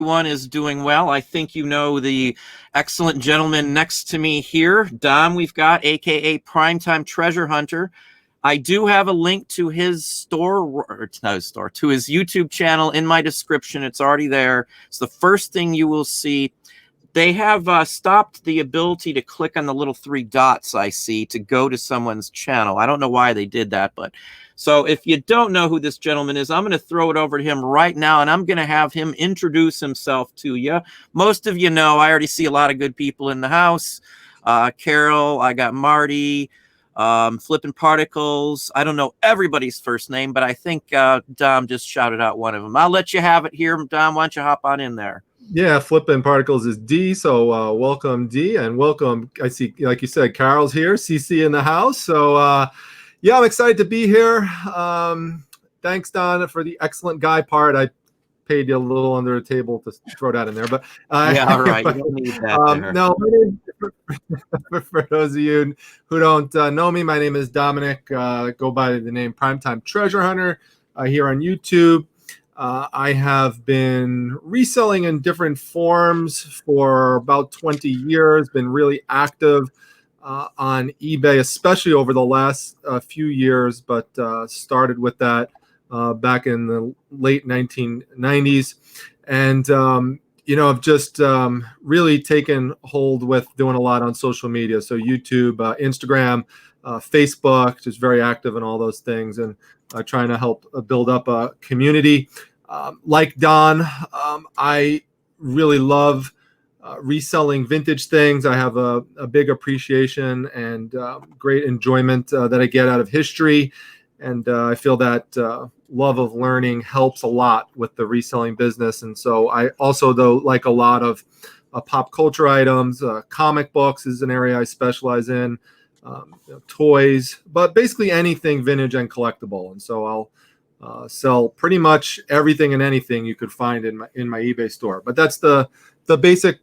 Everyone is doing well. I think you know the excellent gentleman next to me here, Dom. We've got, aka Primetime Treasure Hunter. I do have a link to his store, or it's not his store, to his YouTube channel in my description. It's already there. It's the first thing you will see. They have stopped the ability to click on the little three dots I see to go to someone's channel. I don't know why they did that, but so if you don't know who this gentleman is, I'm going to throw it over to him right now, and I'm going to have him introduce himself to you. Most of you know, I already see a lot of good people in the house. Carol, I got Marty, Flipping Particles. I don't know everybody's first name, but I think Dom just shouted out one of them. I'll let you have it here. Dom, why don't you hop on in there? Yeah, Flipping Particles is D, so welcome D, and welcome. I see, like you said, Carol's here, CC in the house. So yeah, I'm excited to be here. Thanks, Don, for the excellent guy part. I paid you a little under the table to throw that in there, but yeah, all right. You don't need that no, for those of you who don't know me, my name is Dominic. Go by the name Primetime Treasure Hunter here on YouTube. I have been reselling in different forms for about 20 years, been really active on eBay, especially over the last few years, but started with that back in the late 1990s. And, you know, I've just really taken hold with doing a lot on social media. So YouTube, Instagram, Facebook, just very active in all those things, and trying to help build up a community. Like Don, I really love reselling vintage things. I have a big appreciation and great enjoyment that I get out of history. And I feel that love of learning helps a lot with the reselling business. And so I also, though, like a lot of pop culture items. Comic books is an area I specialize in, toys, but basically anything vintage and collectible. And so I'll sell pretty much everything and anything you could find in my eBay store. But that's the basic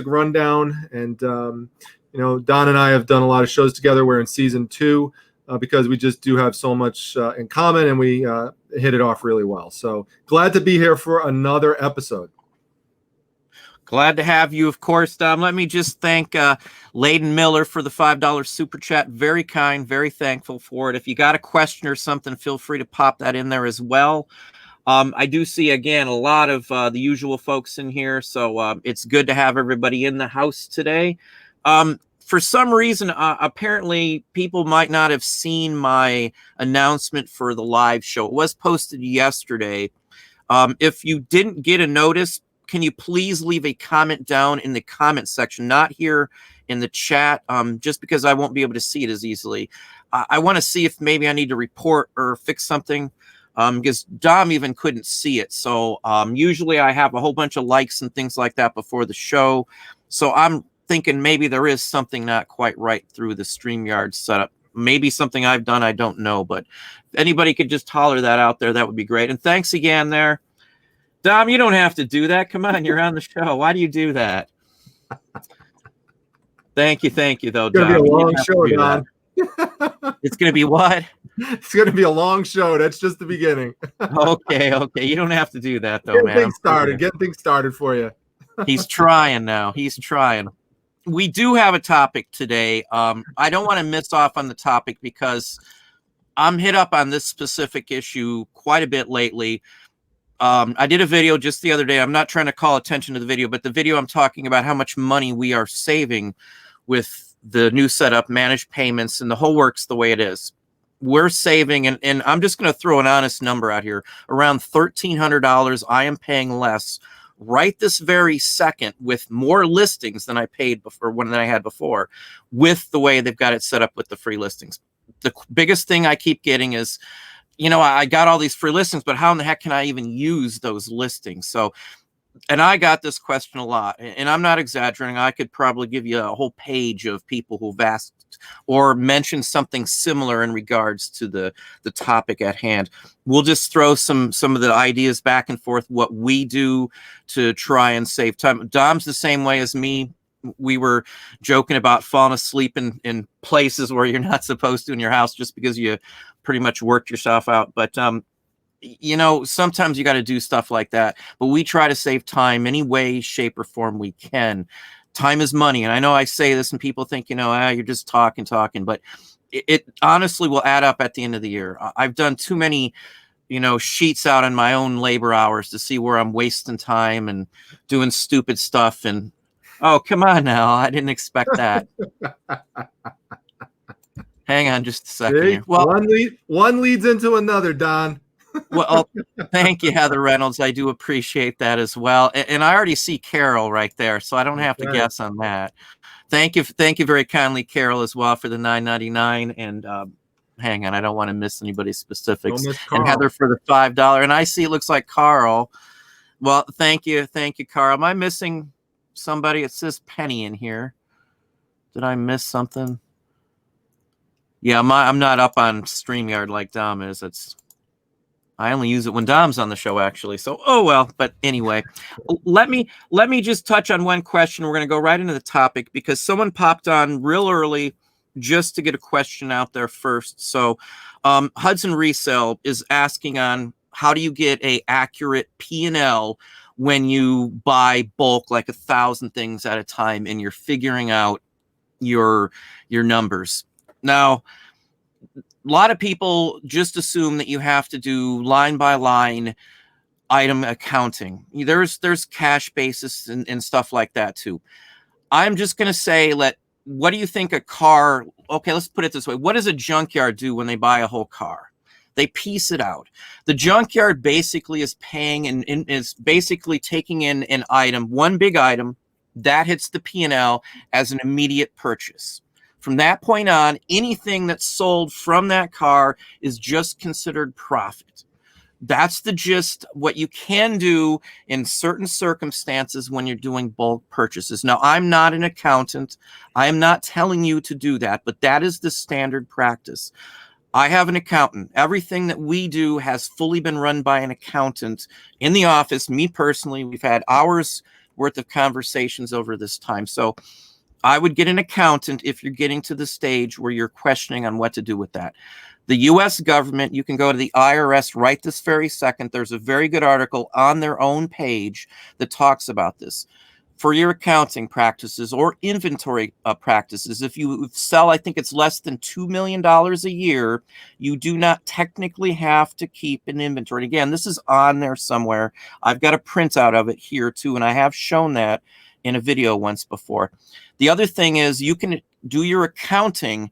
rundown. And you know, Don and I have done a lot of shows together. We're in season 2 because we just do have so much in common, and we hit it off really well. So glad to be here for another episode. Glad to have you, of course, Dom. Let me just thank Layden Miller for the $5 super chat. Very kind, very thankful for it. If you got a question or something, feel free to pop that in there as well. I do see, again, a lot of the usual folks in here, so it's good to have everybody in the house today. For some reason, apparently, people might not have seen my announcement for the live show. It was posted yesterday. If you didn't get a notice, can you please leave a comment down in the comment section, not here in the chat, just because I won't be able to see it as easily. I want to see if maybe I need to report or fix something, because Dom even couldn't see it. So usually I have a whole bunch of likes and things like that before the show. So I'm thinking maybe there is something not quite right through the StreamYard setup. Maybe something I've done, I don't know. But if anybody could just holler that out there, that would be great. And thanks again there. Dom, you don't have to do that. Come on, you're on the show. Why do you do that? Thank you, though, Dom. It's going to be a long show, Don. It's going to be what? It's going to be a long show. That's just the beginning. Okay. You don't have to do that, though, man. Getting things started for you. He's trying now. He's trying. We do have a topic today. I don't want to miss off on the topic because I'm hit up on this specific issue quite a bit lately. I did a video just the other day. I'm not trying to call attention to the video, but the video I'm talking about how much money we are saving with the new setup, managed payments, and the whole works the way it is. We're saving, and I'm just going to throw an honest number out here, around $1,300 I am paying less right this very second with more listings than I paid before, than I had before, with the way they've got it set up with the free listings. The biggest thing I keep getting is, you know, I got all these free listings, but how in the heck can I even use those listings? So, and I got this question a lot, and I'm not exaggerating. I could probably give you a whole page of people who've asked or mentioned something similar in regards to the topic at hand. We'll just throw some of the ideas back and forth, what we do to try and save time. Dom's the same way as me. We were joking about falling asleep in places where you're not supposed to in your house just because you pretty much worked yourself out. But you know, sometimes you got to do stuff like that, but we try to save time any way, shape, or form we can. Time is money. And I know I say this and people think, you know, you're just talking, but it honestly will add up at the end of the year. I've done too many, you know, sheets out on my own labor hours to see where I'm wasting time and doing stupid stuff. And oh, come on now. I didn't expect that. Hang on just a second See? here. Well, One leads into another, Don. well, thank you, Heather Reynolds. I do appreciate that as well. And I already see Carol right there, so I don't have to Okay. guess on that. Thank you very kindly, Carol, as well for the $9.99. And hang on, I don't want to miss anybody's specifics. Don't miss And Carl. Heather for the $5. And I see it looks like Carl. Well, thank you, Carl. Am I missing somebody? It says Penny in here. Did I miss something? Yeah, I'm not up on StreamYard like Dom is. I only use it when Dom's on the show, actually. So, oh well. But anyway, let me just touch on one question. We're going to go right into the topic because someone popped on real early just to get a question out there first. So, Hudson Resell is asking on how do you get a accurate P&L when you buy bulk, like 1,000 things at a time, and you're figuring out your numbers. Now, a lot of people just assume that you have to do line by line item accounting. There's cash basis and stuff like that too. I'm just going to say, what do you think a car, okay, let's put it this way. What does a junkyard do when they buy a whole car? They piece it out. The junkyard basically is paying and is basically taking in an item, one big item that hits the P&L as an immediate purchase. From that point on, anything that's sold from that car is just considered profit. That's the gist. What you can do in certain circumstances when you're doing bulk purchases. Now, I'm not an accountant. I am not telling you to do that, but that is the standard practice. I have an accountant. Everything that we do has fully been run by an accountant in the office. Me personally, we've had hours worth of conversations over this time. So I would get an accountant if you're getting to the stage where you're questioning on what to do with that. The U.S. government, you can go to the IRS right this very second. There's a very good article on their own page that talks about this. For your accounting practices or inventory practices, if you sell, I think it's less than $2 million a year, you do not technically have to keep an inventory. And again, this is on there somewhere. I've got a printout of it here too, and I have shown that in a video once before. The other thing is you can do your accounting,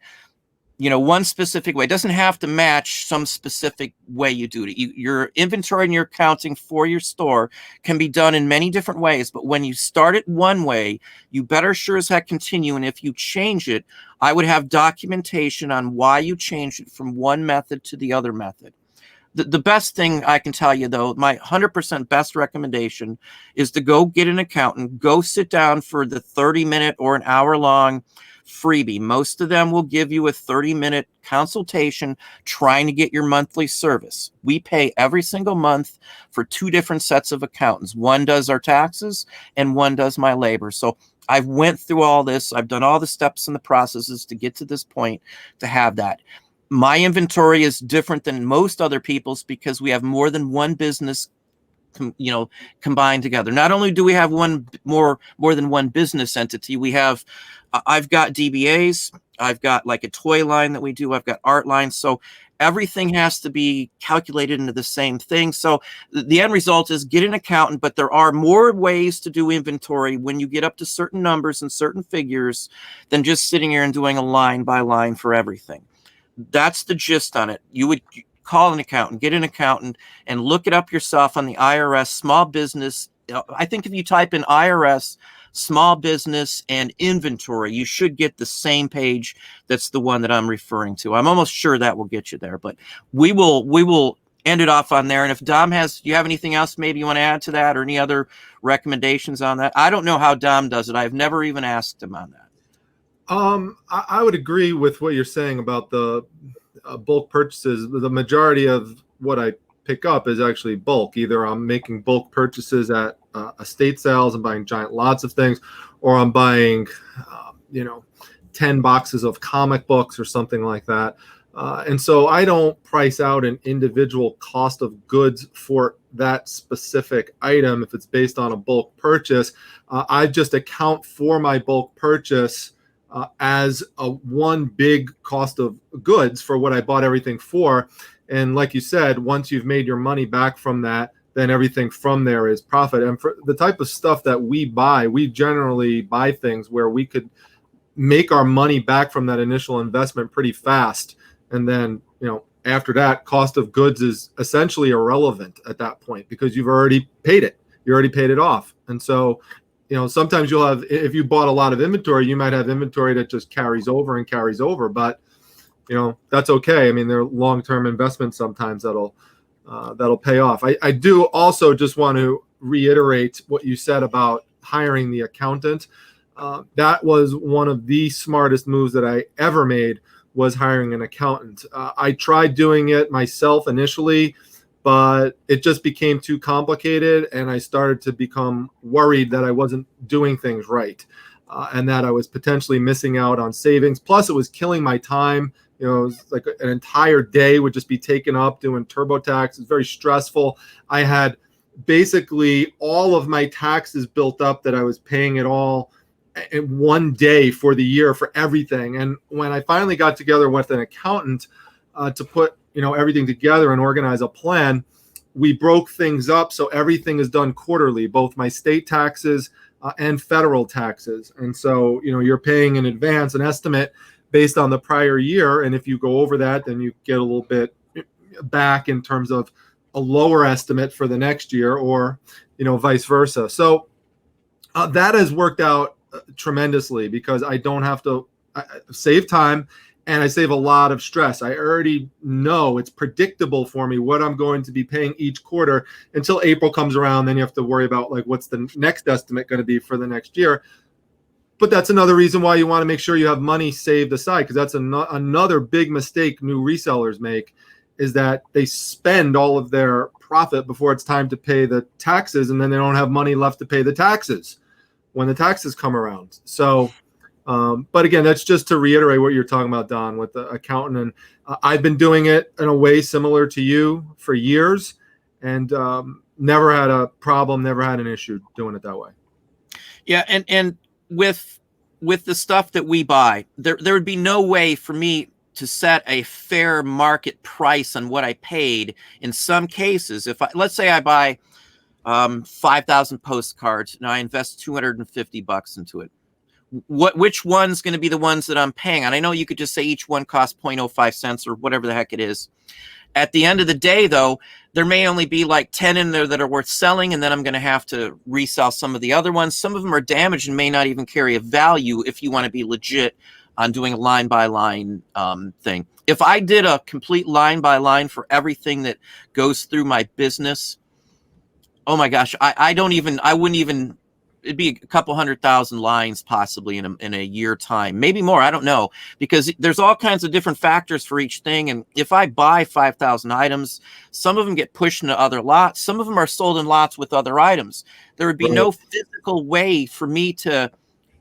you know, one specific way. It doesn't have to match some specific way you do it. Your inventory and your accounting for your store can be done in many different ways. But when you start it one way, you better sure as heck continue. And if you change it, I would have documentation on why you changed it from one method to the other method. The best thing I can tell you, though, my 100% best recommendation is to go get an accountant, go sit down for the 30-minute or an hour-long freebie. Most of them will give you a 30-minute consultation trying to get your monthly service. We pay every single month for two different sets of accountants. One does our taxes and one does my labor. So I've went through all this. I've done all the steps and the processes to get to this point to have that. My inventory is different than most other people's because we have more than one business, combined together. Not only do we have more than one business entity, we have, I've got DBAs, I've got like a toy line that we do, I've got art lines. So everything has to be calculated into the same thing. So the end result is get an accountant, but there are more ways to do inventory when you get up to certain numbers and certain figures than just sitting here and doing a line by line for everything. That's the gist on it. You would call an accountant, get an accountant, and look it up yourself on the IRS small business. I think if you type in IRS small business and inventory, you should get the same page. That's the one that I'm referring to. I'm almost sure that will get you there, but we will end it off on there. And if Dom do you have anything else maybe you want to add to that or any other recommendations on that? I don't know how Dom does it. I've never even asked him on that. I would agree with what you're saying about the bulk purchases. The majority of what I pick up is actually bulk. Either I'm making bulk purchases at estate sales and buying giant lots of things, or I'm buying, 10 boxes of comic books or something like that. And so I don't price out an individual cost of goods for that specific item if it's based on a bulk purchase. I just account for my bulk purchase as a one big cost of goods for what I bought everything for. And like you said, once you've made your money back from that, then everything from there is profit. And for the type of stuff that we buy, we generally buy things where we could make our money back from that initial investment pretty fast. And then, after that, cost of goods is essentially irrelevant at that point because you've already paid it. You already paid it off. And so, sometimes you'll have, if you bought a lot of inventory, you might have inventory that just carries over and carries over. But, that's okay. I mean, they're long-term investments sometimes that'll pay off. I do also just want to reiterate what you said about hiring the accountant. That was one of the smartest moves that I ever made, was hiring an accountant. I tried doing it myself initially, but it just became too complicated, and I started to become worried that I wasn't doing things right, and that I was potentially missing out on savings. Plus, it was killing my time. It was like an entire day would just be taken up doing TurboTax. It's very stressful. I had basically all of my taxes built up that I was paying it all in one day for the year for everything. And when I finally got together with an accountant to put everything together and organize a plan, we broke things up so everything is done quarterly, both my state taxes and federal taxes. And so you're paying in advance an estimate based on the prior year, and if you go over that, then you get a little bit back in terms of a lower estimate for the next year, or vice versa. So that has worked out tremendously because I don't have to save time, and I save a lot of stress. I already know, it's predictable for me what I'm going to be paying each quarter until April comes around. Then you have to worry about what's the next estimate going to be for the next year. But that's another reason why you want to make sure you have money saved aside, because that's another big mistake new resellers make, is that they spend all of their profit before it's time to pay the taxes, and then they don't have money left to pay the taxes when the taxes come around. So, but again, that's just to reiterate what you're talking about, Don, with the accountant. And I've been doing it in a way similar to you for years, and never had a problem, never had an issue doing it that way. Yeah, and with the stuff that we buy, there would be no way for me to set a fair market price on what I paid. In some cases, let's say I buy 5,000 postcards and I invest $250 into it. Which one's going to be the ones that I'm paying? And I know you could just say each one costs 0.05 cents or whatever the heck it is. At the end of the day, though, there may only be like 10 in there that are worth selling, and then I'm going to have to resell some of the other ones. Some of them are damaged and may not even carry a value if you want to be legit on doing a line-by-line thing. If I did a complete line-by-line for everything that goes through my business, oh my gosh, I wouldn't even, it'd be a couple 100,000 lines possibly in a year time, maybe more. I don't know, because there's all kinds of different factors for each thing. And if I buy 5,000 items, some of them get pushed into other lots. Some of them are sold in lots with other items. There would be no physical way for me to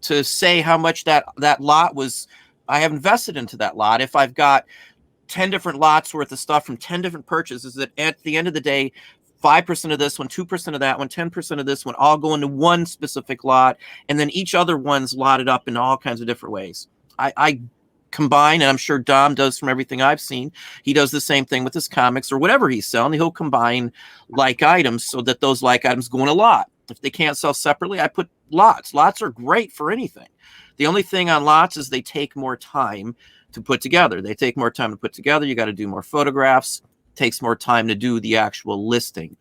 say how much that lot was, I have invested into that lot. If I've got 10 different lots worth of stuff from 10 different purchases, that at the end of the day, 5% of this one, 2% of that one, 10% of this one, all go into one specific lot, and then each other one's lotted up in all kinds of different ways. I combine, and I'm sure Dom does from everything I've seen. He does the same thing with his comics or whatever he's selling. He'll combine like items so that those like items go in a lot. If they can't sell separately, I put lots. Lots are great for anything. The only thing on lots is they take more time to put together. They take more time to put together. You got to do more photographs. Takes more time to do the actual listing.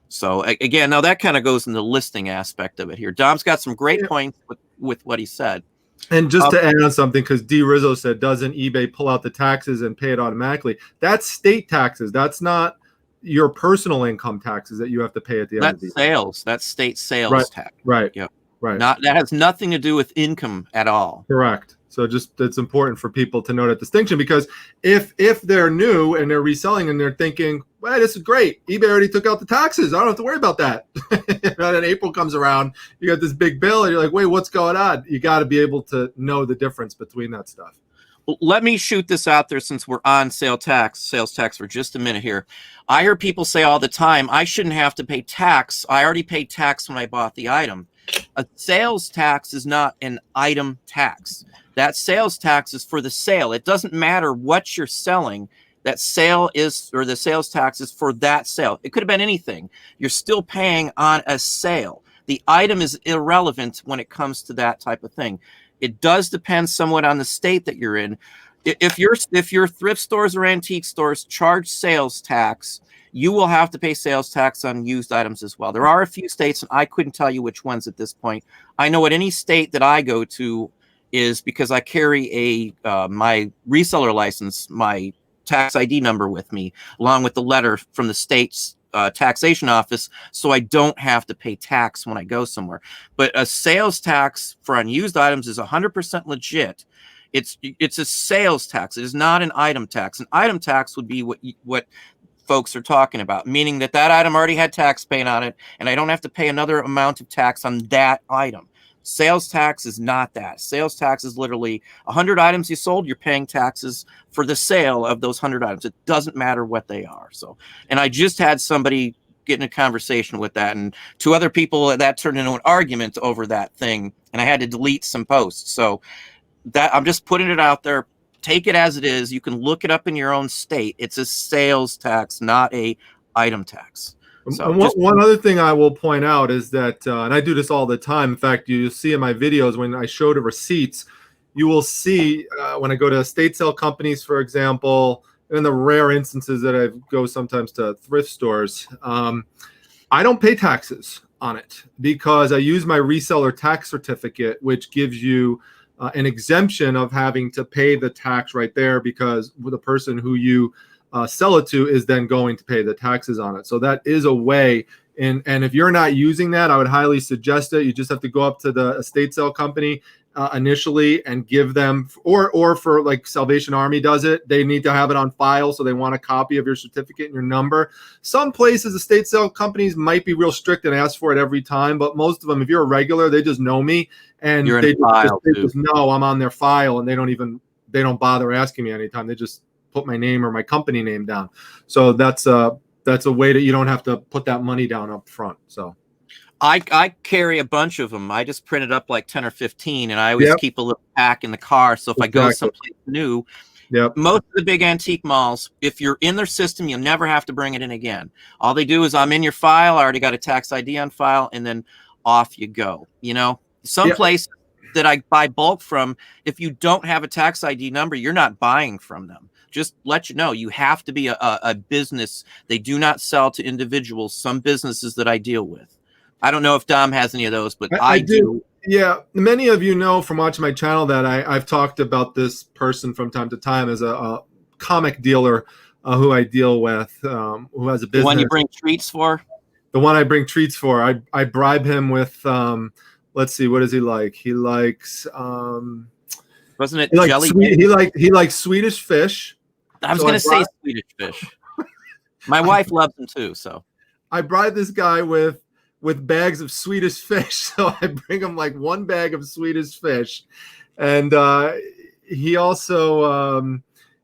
So again, now that kind of goes in the listing aspect of it here. Dom's got some great points with what he said. And just to add on something, because D. Rizzo said, doesn't eBay pull out the taxes and pay it automatically? That's state taxes. That's not your personal income taxes that you have to pay at the end of the year. That's sales. That's state sales tax. Right. Yeah. Right. That has nothing to do with income at all. Correct. So just it's important for people to know that distinction, because if they're new and they're reselling and they're thinking, well, this is great, eBay already took out the taxes, I don't have to worry about that. And then April comes around, you got this big bill, and you're like, wait, what's going on? You got to be able to know the difference between that stuff. Let me shoot this out there since we're on sales tax for just a minute here. I hear people say all the time, I shouldn't have to pay tax. I already paid tax when I bought the item. A sales tax is not an item tax. That sales tax is for the sale. It doesn't matter what you're selling. That sale is, or the sales tax is for that sale. It could have been anything. You're still paying on a sale. The item is irrelevant when it comes to that type of thing. It does depend somewhat on the state that you're in. If your thrift stores or antique stores charge sales tax, you will have to pay sales tax on used items as well. There are a few states, and I couldn't tell you which ones at this point. I know what any state that I go to is, because I carry my reseller license, my tax ID number with me, along with the letter from the state's taxation office, so I don't have to pay tax when I go somewhere. But a sales tax for unused items is 100% legit. It's a sales tax. It is not an item tax. An item tax would be what folks are talking about, meaning that item already had tax paid on it, and I don't have to pay another amount of tax on that item. Sales tax is not that. Sales tax is literally 100 items you sold, you're paying taxes for the sale of those 100 items. It doesn't matter what they are. So, and I just had somebody get in a conversation with that, and two other people, that turned into an argument over that thing, and I had to delete some posts. So that, I'm just putting it out there. Take it as it is. You can look it up in your own state. It's a sales tax, not a item tax. So one other thing I will point out is that, and I do this all the time. In fact, you see in my videos when I show the receipts, you will see when I go to estate sale companies, for example, in the rare instances that I go sometimes to thrift stores, I don't pay taxes on it because I use my reseller tax certificate, which gives you an exemption of having to pay the tax right there, because the person who you sell it to is then going to pay the taxes on it. So that is a way. And if you're not using that, I would highly suggest it. You just have to go up to the estate sale company initially and give them, or for like Salvation Army does it, they need to have it on file. So they want a copy of your certificate and your number. Some places, estate sale companies might be real strict and ask for it every time. But most of them, if you're a regular, they just know me. And they just know I'm on their file, and they don't bother asking me anytime. They just put my name or my company name down. So that's a way that you don't have to put that money down up front. So I carry a bunch of them. I just printed up like 10 or 15, and I always keep a little pack in the car. So if I go someplace new, most of the big antique malls, if you're in their system, you'll never have to bring it in again. All they do is, I'm in your file. I already got a tax ID on file, and then off you go. You know, some places that I buy bulk from, if you don't have a tax ID number, you're not buying from them. Just let you know, you have to be a business. They do not sell to individuals. Some businesses that I deal with. I don't know if Dom has any of those, but I do. Yeah, many of you know from watching my channel that I've talked about this person from time to time as a comic dealer who I deal with, who has a business. The one you bring treats for? The one I bring treats for. I bribe him with, let's see, what does he like? He likes... wasn't it jelly? He likes Swedish fish. I was going to say Swedish fish. My wife loves them too. So I bribe this guy with bags of Swedish fish. So I bring him like one bag of Swedish fish, and he also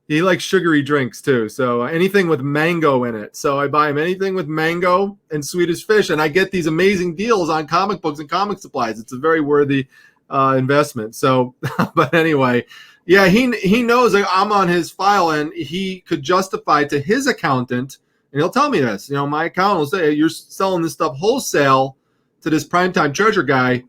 he likes sugary drinks too. So anything with mango in it. So I buy him anything with mango and Swedish fish, and I get these amazing deals on comic books and comic supplies. It's a very worthy investment. So, but anyway, yeah, he knows I'm on his file, and he could justify to his accountant, and he'll tell me this. You know, my accountant will say, you're selling this stuff wholesale to this primetime treasure guy.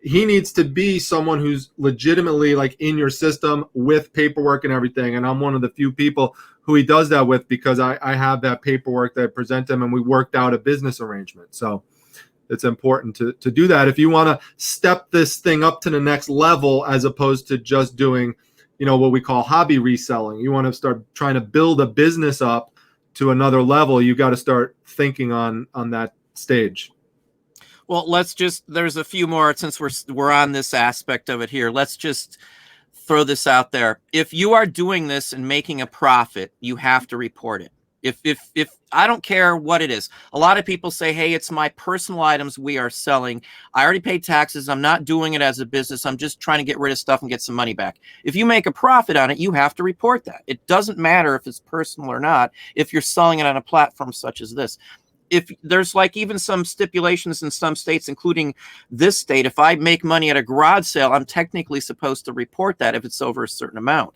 He needs to be someone who's legitimately like in your system with paperwork and everything. And I'm one of the few people who he does that with, because I have that paperwork that I present him, and we worked out a business arrangement. So it's important to do that if you want to step this thing up to the next level, as opposed to just doing, you know, what we call hobby reselling. You want to start trying to build a business up to another level. You got to start thinking on that stage. Well, there's a few more, since we're on this aspect of it here. Let's just throw this out there. If you are doing this and making a profit, you have to report it. If I don't care what it is. A lot of people say, hey, it's my personal items we are selling. I already paid taxes. I'm not doing it as a business. I'm just trying to get rid of stuff and get some money back. If you make a profit on it, you have to report that. It doesn't matter if it's personal or not, if you're selling it on a platform such as this. If there's like even some stipulations in some states, including this state, if I make money at a garage sale, I'm technically supposed to report that if it's over a certain amount.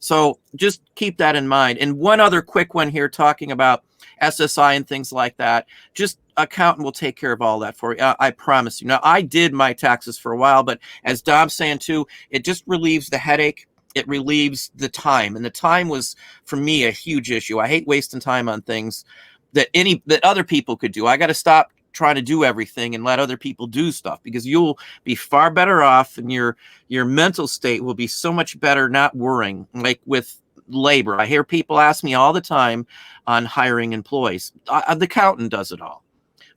So just keep that in mind. And one other quick one here, talking about SSI and things like that. Just accountant will take care of all that for you. I promise you. Now, I did my taxes for a while, but as Dom's saying too, it just relieves the headache. It relieves the time. And the time was, for me, a huge issue. I hate wasting time on things that other people could do. I got to stop trying to do everything and let other people do stuff, because you'll be far better off, and your mental state will be so much better not worrying. Like with labor, I hear people ask me all the time on hiring employees. The accountant does it all.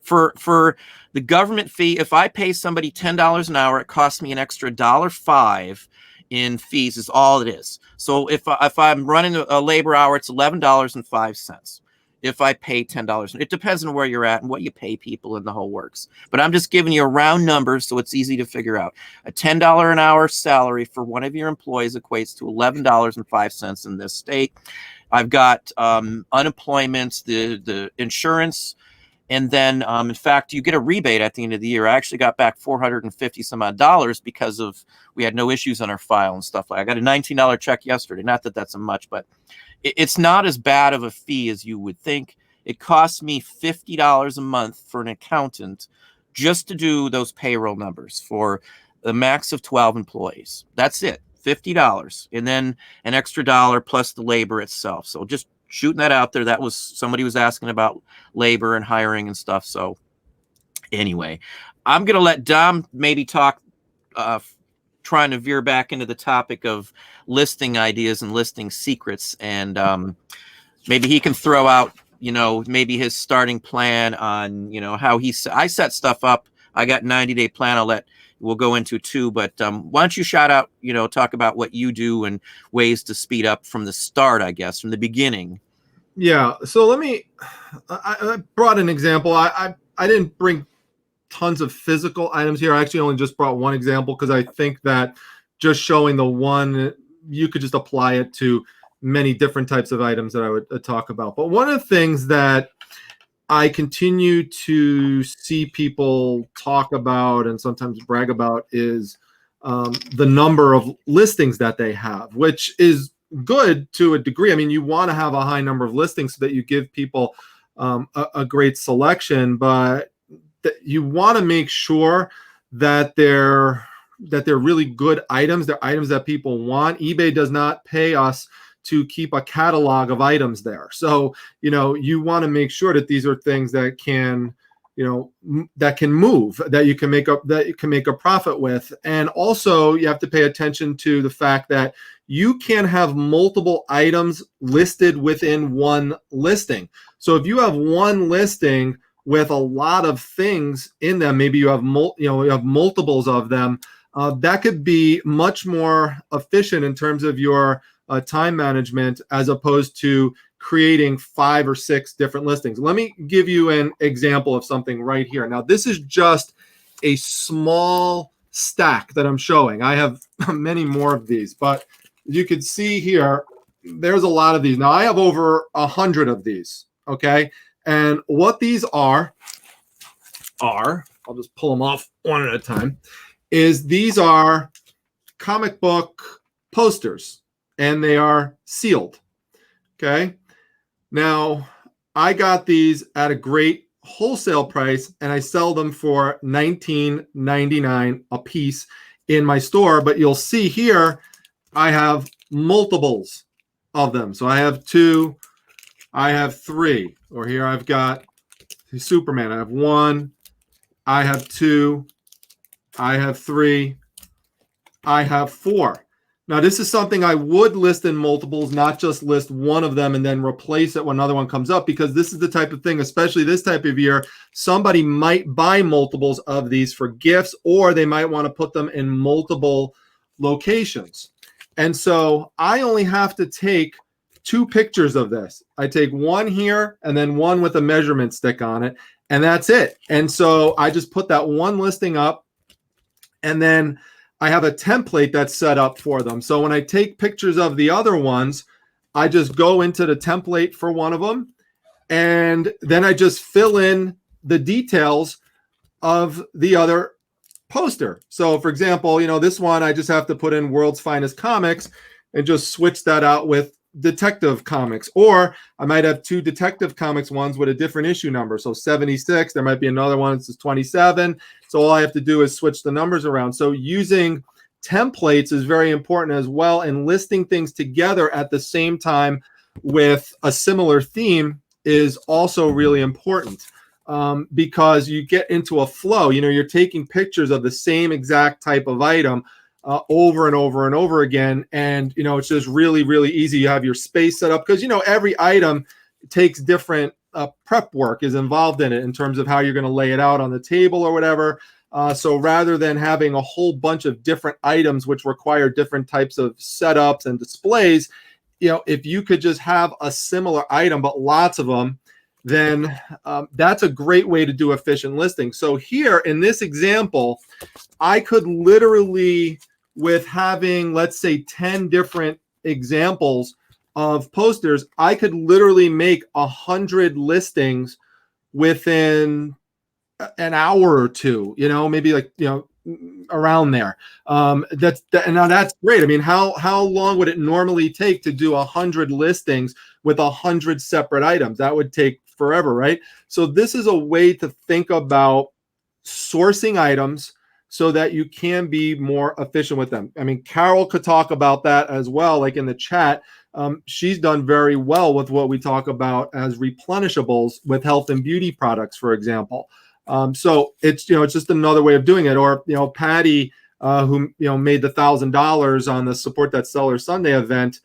For the government fee, if I pay somebody $10 an hour, it costs me an extra $1.05 in fees is all it is. So if I'm running a labor hour, it's $11.05. If I pay $10, it depends on where you're at and what you pay people in the whole works. But I'm just giving you a round number so it's easy to figure out. A $10 an hour salary for one of your employees equates to $11.05 in this state. I've got unemployment, the insurance, and then in fact, you get a rebate at the end of the year. I actually got back $450 some odd because of we had no issues on our file and stuff. I got a $19 check yesterday. Not that that's a much, but it's not as bad of a fee as you would think. It costs me $50 a month for an accountant just to do those payroll numbers for the max of 12 employees. That's it, $50. And then an extra dollar plus the labor itself. So just shooting that out there. That was, somebody was asking about labor and hiring and stuff. So anyway, I'm going to let Dom maybe talk, trying to veer back into the topic of listing ideas and listing secrets. And maybe he can throw out, maybe his starting plan on, how I set stuff up. I got 90-day plan. We'll go into too, but why don't you shout out, talk about what you do and ways to speed up from the start, I guess, from the beginning. Yeah. So I brought an example. I didn't bring tons of physical items here. I actually only just brought one example because I think that just showing the one, you could just apply it to many different types of items that I would talk about. But one of the things that I continue to see people talk about and sometimes brag about is the number of listings that they have, which is good to a degree. I mean, you want to have a high number of listings so that you give people a great selection, but you want to make sure that they're really good items. They're items that people want. eBay does not pay us to keep a catalog of items there. So, you want to make sure that these are things that can, that can move, that you can make a profit with. And also you have to pay attention to the fact that you can have multiple items listed within one listing. So if you have one listing with a lot of things in them, maybe you have you have multiples of them, that could be much more efficient in terms of your time management, as opposed to creating 5 or 6 different listings. Let me give you an example of something right here. Now, this is just a small stack that I'm showing. I have many more of these, but you can see here, there's a lot of these. Now, I have over 100 of these, okay? And what these are, I'll just pull them off one at a time, is these are comic book posters, and they are sealed, okay? Now, I got these at a great wholesale price, and I sell them for $19.99 a piece in my store. But you'll see here, I have multiples of them. So I have 2, I have 3, or here I've got Superman. I have 1, I have 2, I have 3, I have 4. Now, this is something I would list in multiples, not just list one of them and then replace it when another one comes up, because this is the type of thing, especially this type of year, somebody might buy multiples of these for gifts, or they might want to put them in multiple locations. And so I only have to take two pictures of this. I take one here and then one with a measurement stick on it, and that's it. And so I just put that one listing up, and then I have a template that's set up for them. So when I take pictures of the other ones, I just go into the template for one of them, and then I just fill in the details of the other poster. So for example, this one, I just have to put in World's Finest Comics and just switch that out with Detective Comics. Or I might have two Detective Comics ones with a different issue number. So 76, there might be another one that says 27. So all I have to do is switch the numbers around. So using templates is very important as well, and listing things together at the same time with a similar theme is also really important, because you get into a flow. You're taking pictures of the same exact type of item over and over and over again, and it's just really, really easy. You have your space set up because every item takes different prep work is involved in it in terms of how you're going to lay it out on the table or whatever. So rather than having a whole bunch of different items which require different types of setups and displays, if you could just have a similar item but lots of them, then that's a great way to do efficient listing. So here in this example, I could literally, with having, let's say, 10 different examples of posters, I could literally make 100 listings within an hour or two, maybe around there. Now that's great. I mean, how long would it normally take to do 100 listings with 100 separate items? That would take forever, right? So this is a way to think about sourcing items so that you can be more efficient with them. I mean, Carol could talk about that as well, like in the chat. She's done very well with what we talk about as replenishables with health and beauty products, for example. So it's just another way of doing it. Or Patty, who made the $1,000 on the Support That Seller Sunday event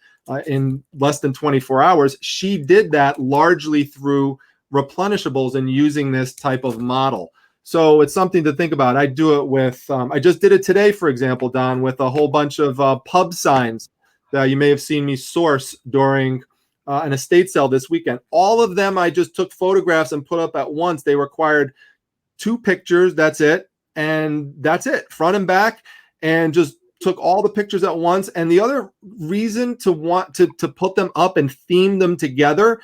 in less than 24 hours. She did that largely through replenishables and using this type of model. So it's something to think about. I do it with, I just did it today, for example, Don, with a whole bunch of pub signs that you may have seen me source during an estate sale this weekend. All of them, I just took photographs and put up at once. They required 2 pictures, that's it. And that's it, front and back, and just took all the pictures at once. And the other reason to want to put them up and theme them together,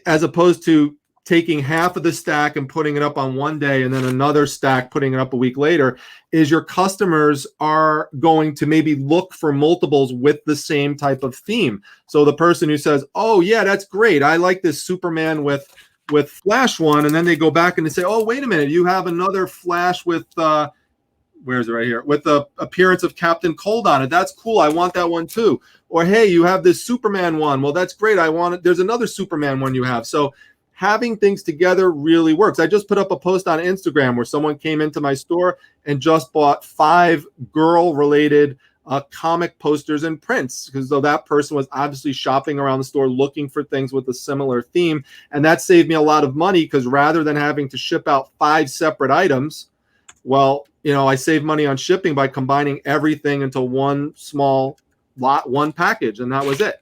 as opposed to taking half of the stack and putting it up on one day and then another stack putting it up a week later, is your customers are going to maybe look for multiples with the same type of theme. So the person who says, oh yeah, that's great, I like this Superman with Flash one, and then they go back and they say, oh, wait a minute, you have another Flash with where is it, right here, with the appearance of Captain Cold on it. That's cool, I want that one too. Or hey, you have this Superman one. Well, that's great, I want it. There's another Superman one you have. So having things together really works. I just put up a post on Instagram where someone came into my store and just bought 5 girl-related comic posters and prints, because though that person was obviously shopping around the store looking for things with a similar theme. And that saved me a lot of money, because rather than having to ship out 5 separate items, well, I save money on shipping by combining everything into one small lot, one package, and that was it.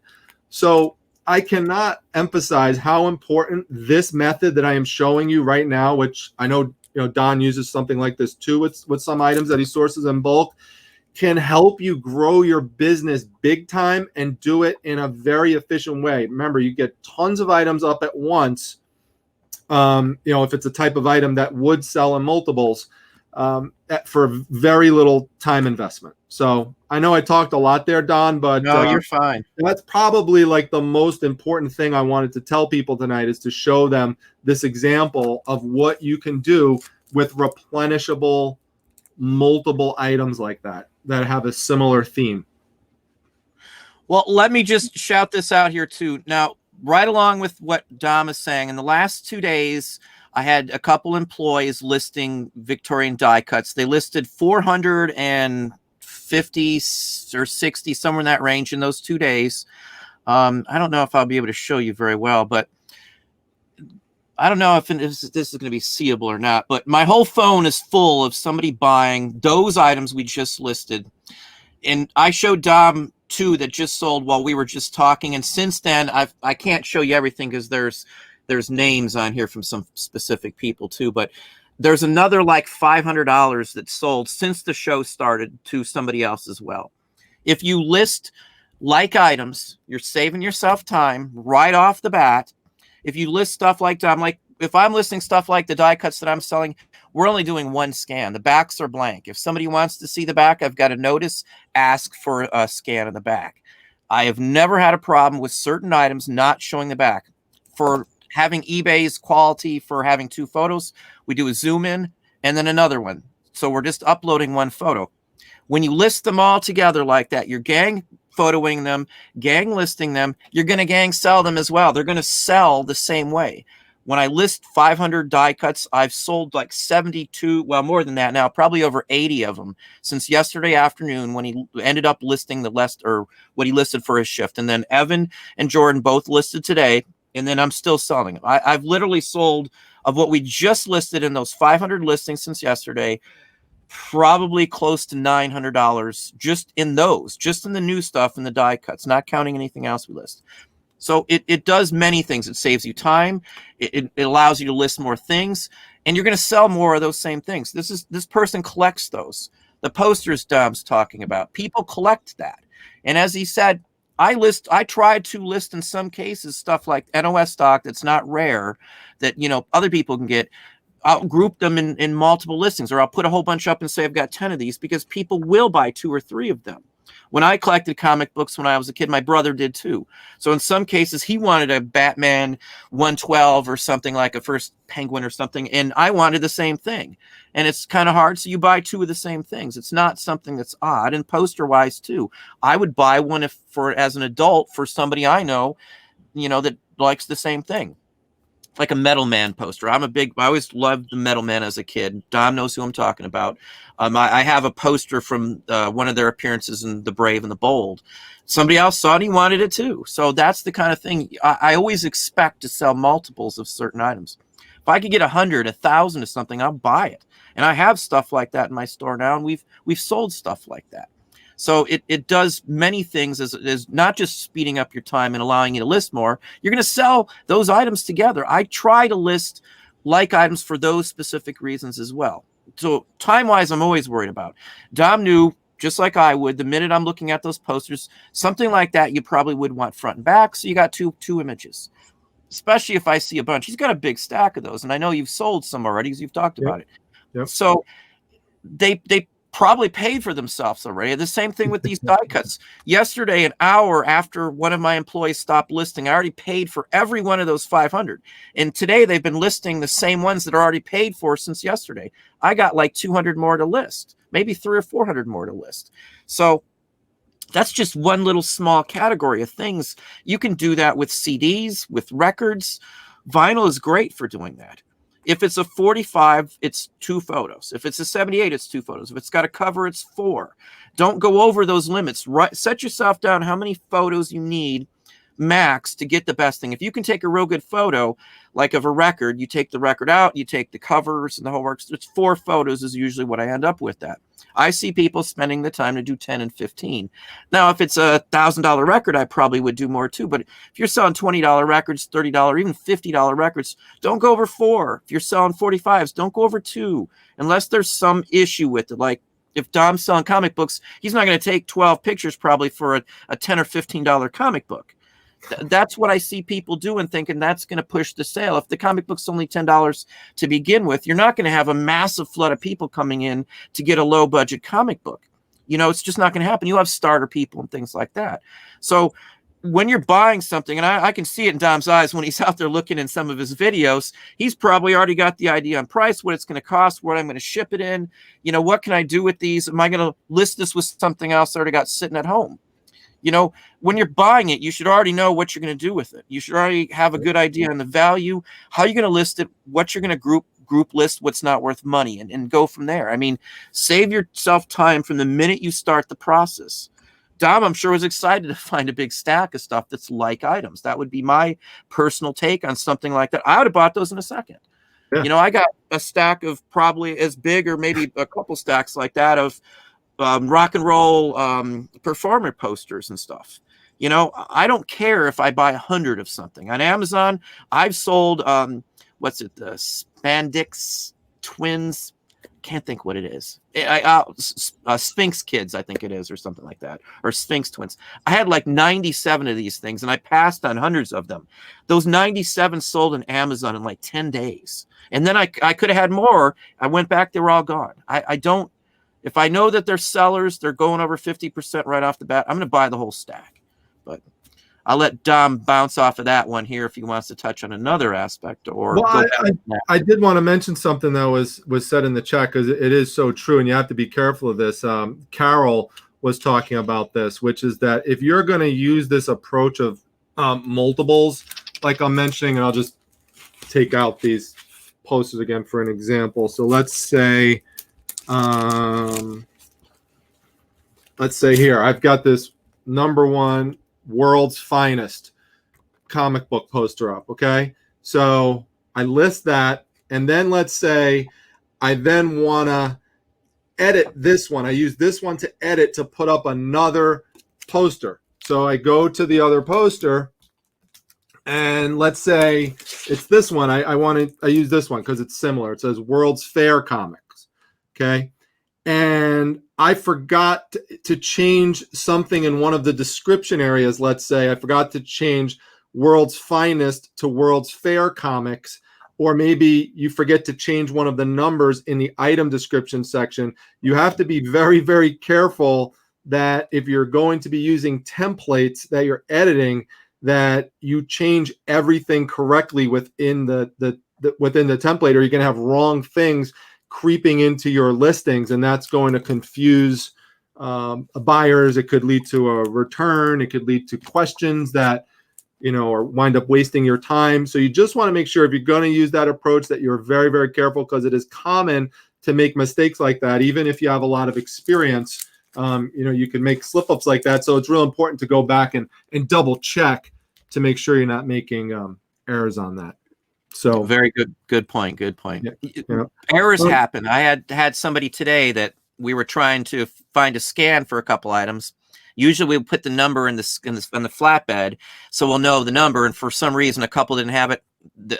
So I cannot emphasize how important this method that I am showing you right now, which I know Don uses something like this too with some items that he sources in bulk, can help you grow your business big time and do it in a very efficient way. Remember, you get tons of items up at once. If it's a type of item that would sell in multiples, for very little time investment. So I know I talked a lot there, Don, but no, you're fine. That's probably like the most important thing I wanted to tell people tonight, is to show them this example of what you can do with replenishable multiple items like that have a similar theme. Well, let me just shout this out here too. Now, right along with what Dom is saying, in the last 2 days, I had a couple employees listing Victorian die cuts. They listed 450 or 60, somewhere in that range in those 2 days. I don't know if I'll be able to show you very well, but I don't know if this is going to be seeable or not, but my whole phone is full of somebody buying those items we just listed. And I showed Dom two that just sold while we were just talking. And since then, I can't show you everything because there's names on here from some specific people too. But there's another like $500 that sold since the show started to somebody else as well. If you list like items, you're saving yourself time right off the bat. If you list stuff like if I'm listing stuff like the die cuts that I'm selling, we're only doing one scan. The backs are blank. If somebody wants to see the back, I've got a notice, ask for a scan of the back. I have never had a problem with certain items not showing the back. For having eBay's quality for having two photos, we do a zoom in and then another one. So we're just uploading one photo. When you list them all together like that, you're gang photoing them, gang listing them, you're going to gang sell them as well. They're going to sell the same way. When I list 500 die cuts, I've sold like 72, well, more than that now, probably over 80 of them since yesterday afternoon when he ended up listing what he listed for his shift. And then Evan and Jordan both listed today, and then I'm still selling them. I've literally sold, of what we just listed in those 500 listings since yesterday, probably close to $900 just in the new stuff and the die cuts, not counting anything else we list. So it does many things. It saves you time. It allows you to list more things, and you're going to sell more of those same things. This person collects those. The posters Dom's talking about, people collect that. And as he said, I tried to list in some cases stuff like NOS stock that's not rare that, other people can get. I'll group them in multiple listings, or I'll put a whole bunch up and say I've got 10 of these because people will buy 2 or 3 of them. When I collected comic books when I was a kid, my brother did too. So in some cases, he wanted a Batman 112 or something like a First Penguin or something, and I wanted the same thing. And it's kind of hard, so you buy 2 of the same things. It's not something that's odd. And poster-wise too, I would buy one as an adult for somebody I know, that likes the same thing. Like a Metal Man poster. I always loved the Metal Man as a kid. Dom knows who I'm talking about. I have a poster from one of their appearances in The Brave and the Bold. Somebody else saw it, he wanted it too. So that's the kind of thing. I always expect to sell multiples of certain items. If I could get 100, 1,000 of something, I'll buy it. And I have stuff like that in my store now, and we've sold stuff like that. So it does many things as not just speeding up your time and allowing you to list more. You're going to sell those items together. I try to list like items for those specific reasons as well. So time-wise, I'm always worried about. Dom knew, just like I would, the minute I'm looking at those posters, something like that you probably would want front and back, so you got two images. Especially if I see a bunch. He's got a big stack of those, and I know you've sold some already because you've talked about it. Yep. So they probably paid for themselves already. The same thing with these die cuts. Yesterday, an hour after one of my employees stopped listing, I already paid for every one of those 500. And today they've been listing the same ones that are already paid for since yesterday. I got like 200 more to list, maybe 300 or 400 more to list. So that's just one little small category of things. You can do that with CDs, with records. Vinyl is great for doing that. If it's a 45, it's 2 photos. If it's a 78, it's 2 photos. If it's got a cover, it's 4. Don't go over those limits. Set yourself down how many photos you need max to get the best thing. If you can take a real good photo, like of a record, you take the record out, you take the covers and the whole works. It's 4 photos is usually what I end up with that. I see people spending the time to do 10 and 15. Now, if it's a $1,000 record, I probably would do more too. But if you're selling $20 records, $30, even $50 records, don't go over 4. If you're selling 45s, don't go over 2, unless there's some issue with it. Like if Dom's selling comic books, he's not going to take 12 pictures probably for a $10 or $15 comic book. That's what I see people doing, thinking that's going to push the sale. If the comic book's only $10 to begin with, you're not going to have a massive flood of people coming in to get a low budget comic book. It's just not going to happen. You have starter people and things like that. So when you're buying something, and I can see it in Dom's eyes when he's out there looking in some of his videos, he's probably already got the idea on price, what it's going to cost, what I'm going to ship it in. What can I do with these? Am I going to list this with something else I already got sitting at home? When you're buying it, you should already know what you're going to do with it. You should already have a good idea on the value, how you're going to list it, what you're going to group list, what's not worth money, and go from there. I mean, save yourself time from the minute you start the process. Dom, I'm sure, was excited to find a big stack of stuff that's like items. That would be my personal take on something like that. I would have bought those in a second. Yeah. I got a stack of probably as big or maybe a couple stacks like that of rock and roll performer posters and stuff. You know, I don't care if I buy 100 of something. On Amazon, I've sold, what's it, the Spandex Twins? Can't think what it is. Sphinx Kids, I think it is, or something like that, or Sphinx Twins. I had like 97 of these things, and I passed on hundreds of them. Those 97 sold on Amazon in like 10 days. And then I could have had more. I went back, they were all gone. I don't, if I know that they're sellers, they're going over 50% right off the bat, I'm going to buy the whole stack. But I'll let Dom bounce off of that one here if he wants to touch on another aspect. Or well, I did want to mention something that was said in the chat, because it is so true, and you have to be careful of this. Carol was talking about this, which is that if you're going to use this approach of multiples, like I'm mentioning, and I'll just take out these posters again for an example. So let's say here I've got this #1 world's finest comic book poster up. Okay, so I list that, and then let's say I then want to edit this one. I use this one to edit to put up another poster. So I go to the other poster, and let's say it's this one. I use this one because it's similar. It says World's Fair Comics. Okay, and I forgot to change something in one of the description areas. Let's say I forgot to change World's Finest to World's Fair Comics, or maybe you forget to change one of the numbers in the item description section. You have to be very, very careful that if you're going to be using templates that you're editing, that you change everything correctly within the within the template, or you're going to have wrong things creeping into your listings, and that's going to confuse buyers. It could lead to a return. It could lead to questions that, you know, or wind up wasting your time. So you just want to make sure if you're going to use that approach that you're very, very careful, because it is common to make mistakes like that. Even if you have a lot of experience, you know, you can make slip-ups like that. So it's real important to go back and double check to make sure you're not making errors on that. So very good point. Yeah. Errors happen. I had somebody today that we were trying to find a scan for a couple items. Usually we put the number in the flatbed, so we'll know the number. And for some reason, a couple didn't have it.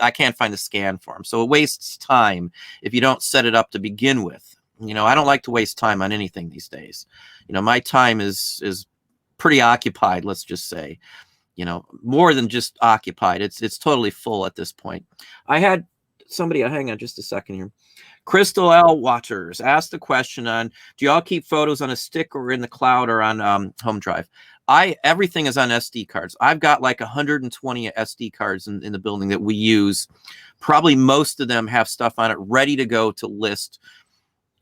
I can't find the scan for them. So it wastes time if you don't set it up to begin with. You know, I don't like to waste time on anything these days. You know, my time is pretty occupied. Let's just say. You know, more than just occupied. It's totally full at this point. I had somebody, hang on just a second here. Crystal L. Waters asked the question on, do y'all keep photos on a stick or in the cloud or on home drive? Everything is on SD cards. I've got like 120 SD cards in the building that we use. Probably most of them have stuff on it ready to go to list.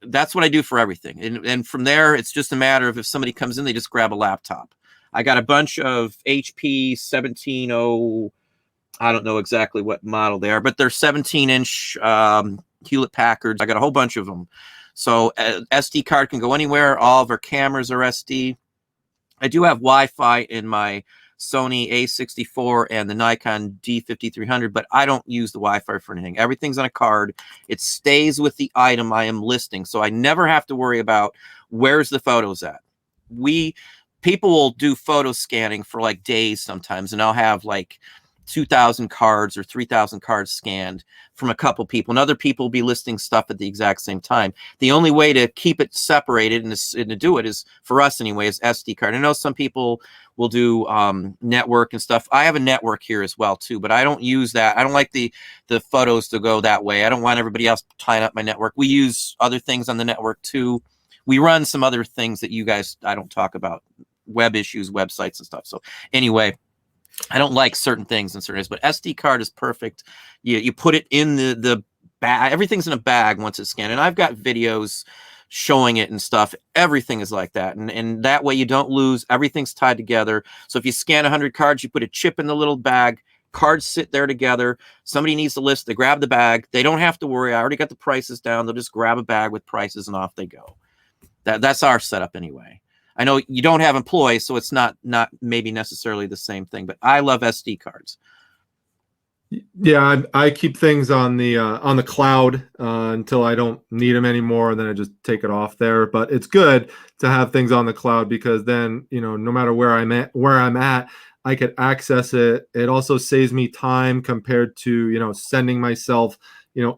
That's what I do for everything. And from there, it's just a matter of if somebody comes in, they just grab a laptop. I got a bunch of HP 17.0, I don't know exactly what model they are, but they're 17-inch Hewlett Packards. I got a whole bunch of them. So SD card can go anywhere. All of our cameras are SD. I do have Wi-Fi in my Sony A64 and the Nikon D5300, but I don't use the Wi-Fi for anything. Everything's on a card. It stays with the item I am listing, so I never have to worry about where's the photos at. People will do photo scanning for like days sometimes, and I'll have like 2,000 cards or 3,000 cards scanned from a couple people, and other people will be listing stuff at the exact same time. The only way to keep it separated and to do it is, for us anyway, is SD card. I know some people will do network and stuff. I have a network here as well too, but I don't use that. I don't like the photos to go that way. I don't want everybody else tying up my network. We use other things on the network too. We run some other things that you guys, I don't talk about, web issues, websites and stuff. So anyway, I don't like certain things in certain areas, but SD card is perfect. You put it in the bag. Everything's in a bag once it's scanned. And I've got videos showing it and stuff. Everything is like that. And that way you don't lose. Everything's tied together. So if you scan 100 cards, you put a chip in the little bag. Cards sit there together. Somebody needs to list. They grab the bag. They don't have to worry. I already got the prices down. They'll just grab a bag with prices and off they go. That's our setup anyway. I know you don't have employees, so it's not maybe necessarily the same thing, but I love SD cards. Yeah, I keep things on the cloud until I don't need them anymore, and then I just take it off there. But it's good to have things on the cloud because then, no matter where I'm at, I could access it. It also saves me time compared to, sending myself,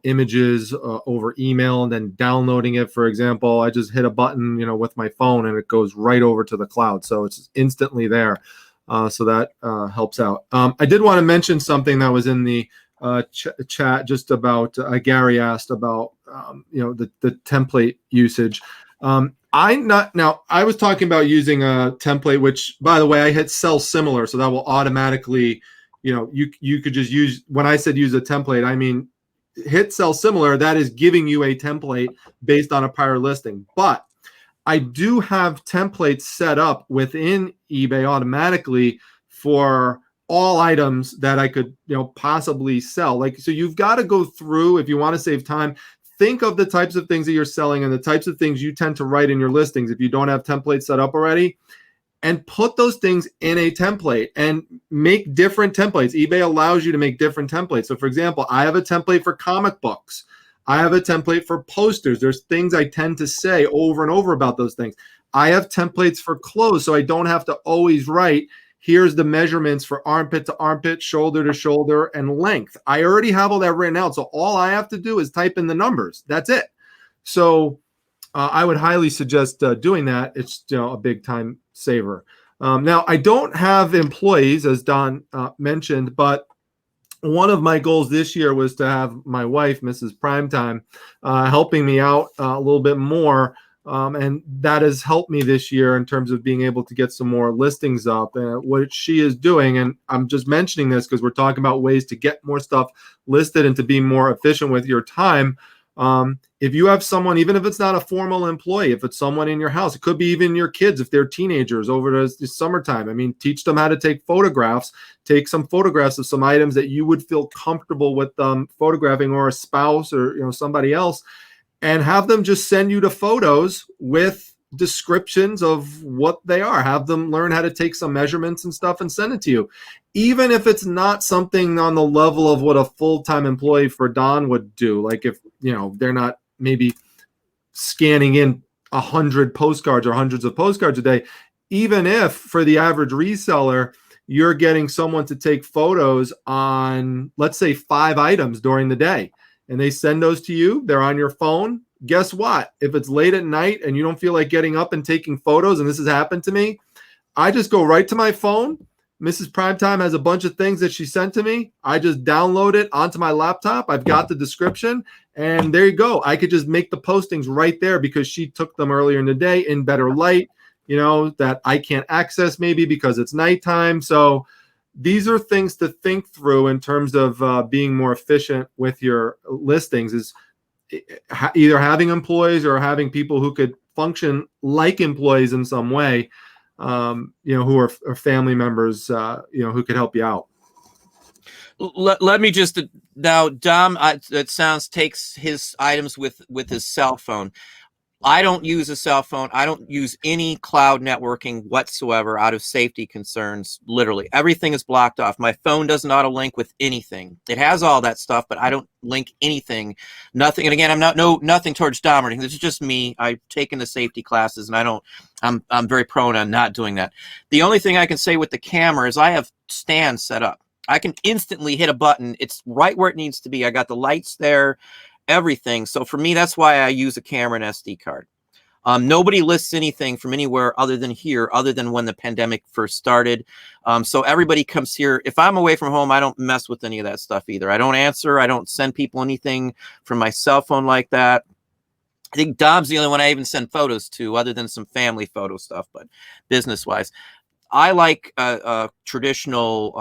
images over email and then downloading it. For example, I just hit a button, with my phone and it goes right over to the cloud, so it's instantly there. So that helps out. I did want to mention something that was in the chat just about Gary asked about the template usage. I was talking about using a template, which, by the way, I hit sell similar, so that will automatically, you could just use, when I said use a template, I mean hit sell similar. That is giving you a template based on a prior listing. But I do have templates set up within eBay automatically for all items that I could, possibly sell. Like, so you've got to go through, if you want to save time, think of the types of things that you're selling and the types of things you tend to write in your listings if you don't have templates set up already, and put those things in a template and make different templates. eBay allows you to make different templates. So for example, I have a template for comic books. I have a template for posters. There's things I tend to say over and over about those things. I have templates for clothes, so I don't have to always write, here's the measurements for armpit to armpit, shoulder to shoulder, and length. I already have all that written out. So all I have to do is type in the numbers. That's it. So I would highly suggest doing that. It's a big time saver. Now, I don't have employees, as Don mentioned, but one of my goals this year was to have my wife, Mrs. Primetime, helping me out a little bit more. And that has helped me this year in terms of being able to get some more listings up. What she is doing, and I'm just mentioning this because we're talking about ways to get more stuff listed and to be more efficient with your time. If you have someone, even if it's not a formal employee, if it's someone in your house, it could be even your kids if they're teenagers over the summertime. I mean, teach them how to take photographs. Take some photographs of some items that you would feel comfortable with photographing, or a spouse or somebody else, and have them just send you the photos with descriptions of what they are. Have them learn how to take some measurements and stuff and send it to you. Even if it's not something on the level of what a full-time employee for Don would do, like if they're not maybe scanning in 100 postcards or hundreds of postcards a day, even if for the average reseller, you're getting someone to take photos on, let's say, 5 items during the day, and they send those to you, they're on your phone. Guess what? If it's late at night and you don't feel like getting up and taking photos, and this has happened to me, I just go right to my phone. Mrs. Primetime has a bunch of things that she sent to me. I just download it onto my laptop. I've got the description, and there you go. I could just make the postings right there because she took them earlier in the day in better light, that I can't access maybe because it's nighttime. So these are things to think through in terms of being more efficient with your listings, is either having employees or having people who could function like employees in some way, who are family members, who could help you out. Let me just now, Dom, it sounds takes his items with his cell phone. I don't use a cell phone. I don't use any cloud networking whatsoever out of safety concerns. Literally everything is blocked off. My phone doesn't auto link with anything. It has all that stuff, but I don't link anything, nothing. And again, nothing towards Dom or anything. This is just me. I've taken the safety classes, and I'm very prone on not doing that. The only thing I can say with the camera is I have stands set up. I can instantly hit a button. It's right where it needs to be. I got the lights there, everything. So for me, that's why I use a camera and SD card. Nobody lists anything from anywhere other than here, other than when the pandemic first started. So everybody comes here. If I'm away from home, I don't mess with any of that stuff either. I don't answer. I don't send people anything from my cell phone like that. I think Dom's the only one I even send photos to, other than some family photo stuff, but business-wise. I like traditional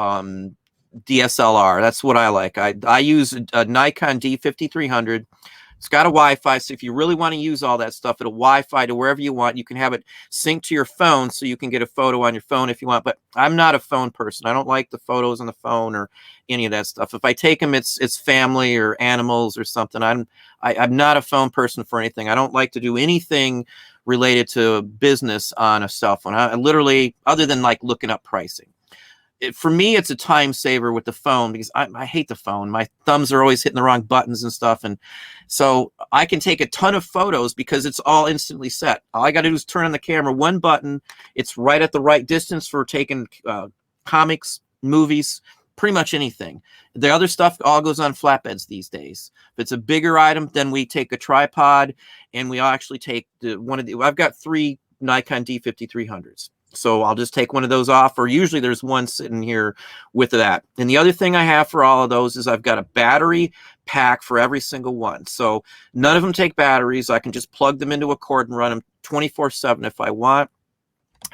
DSLR. That's what I like. I use a Nikon D5300. It's got a Wi-Fi, so if you really want to use all that stuff, it'll Wi-Fi to wherever you want. You can have it synced to your phone, so you can get a photo on your phone if you want. But I'm not a phone person. I don't like the photos on the phone or any of that stuff. If I take them, it's family or animals or something. I'm not a phone person for anything. I don't like to do anything related to business on a cell phone. I literally, other than like looking up pricing. for me, it's a time saver with the phone because I hate the phone. My thumbs are always hitting the wrong buttons and stuff. And so I can take a ton of photos because it's all instantly set. All I got to do is turn on the camera, one button. It's right at the right distance for taking comics, movies, pretty much anything. The other stuff all goes on flatbeds these days. If it's a bigger item, then we take a tripod and we actually take I've got 3 Nikon D5300s. So I'll just take one of those off, or usually there's one sitting here with that. And the other thing I have for all of those is I've got a battery pack for every single one. So none of them take batteries. I can just plug them into a cord and run them 24/7 if I want.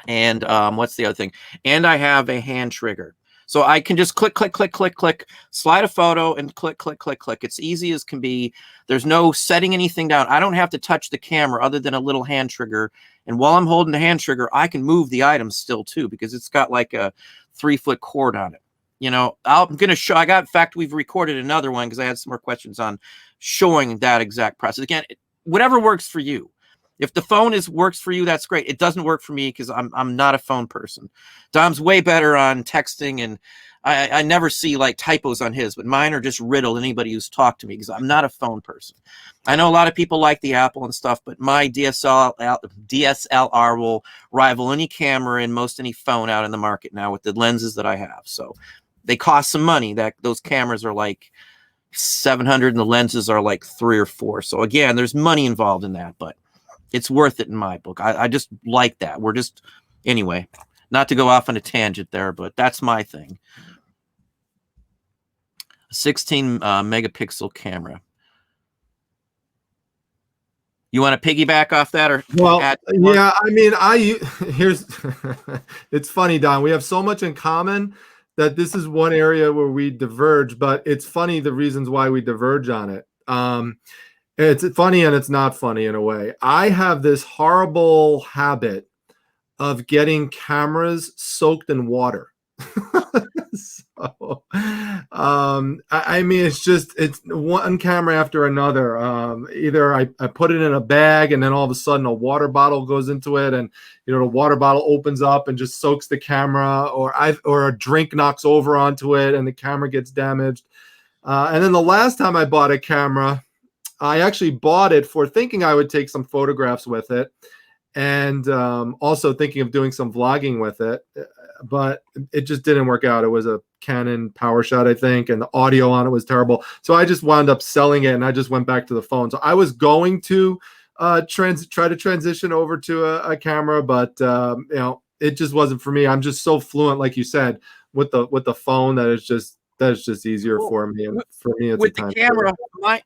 And what's the other thing? And I have a hand trigger. So I can just click, click, click, click, click, slide a photo and click, click, click, click. It's easy as can be. There's no setting anything down. I don't have to touch the camera other than a little hand trigger. And while I'm holding the hand trigger, I can move the items still too, because it's got like a 3-foot cord on it. You know, I'm going to show, in fact, we've recorded another one because I had some more questions on showing that exact process. Again, whatever works for you. If the phone works for you, that's great. It doesn't work for me because I'm not a phone person. Dom's way better on texting, and I never see like typos on his, but mine are just riddled. Anybody who's talked to me, because I'm not a phone person. I know a lot of people like the Apple and stuff, but my DSLR will rival any camera and most any phone out in the market now with the lenses that I have. So they cost some money. Those cameras are like $700 and the lenses are like $3 or $4. So again, there's money involved in that, but it's worth it in my book. I just like that. Anyway, not to go off on a tangent there, but that's my thing. 16 megapixel camera. You want to piggyback off that, or yeah? I mean, here's it's funny, Don. We have so much in common that this is one area where we diverge, but it's funny the reasons why we diverge on it. It's funny and it's not funny in a way. I have this horrible habit of getting cameras soaked in water. So, I mean, it's one camera after another. Either I put it in a bag and then all of a sudden a water bottle goes into it, and the water bottle opens up and just soaks the camera, or a drink knocks over onto it and the camera gets damaged. And then the last time I bought a camera, I actually bought it for thinking I would take some photographs with it, and also thinking of doing some vlogging with it, but it just didn't work out. It was a Canon PowerShot, I think, and the audio on it was terrible. So I just wound up selling it, and I just went back to the phone. So I was going to try to transition over to a camera, but it just wasn't for me. I'm just so fluent, like you said, with the phone that it's just easier for me. And for me, it's with the camera.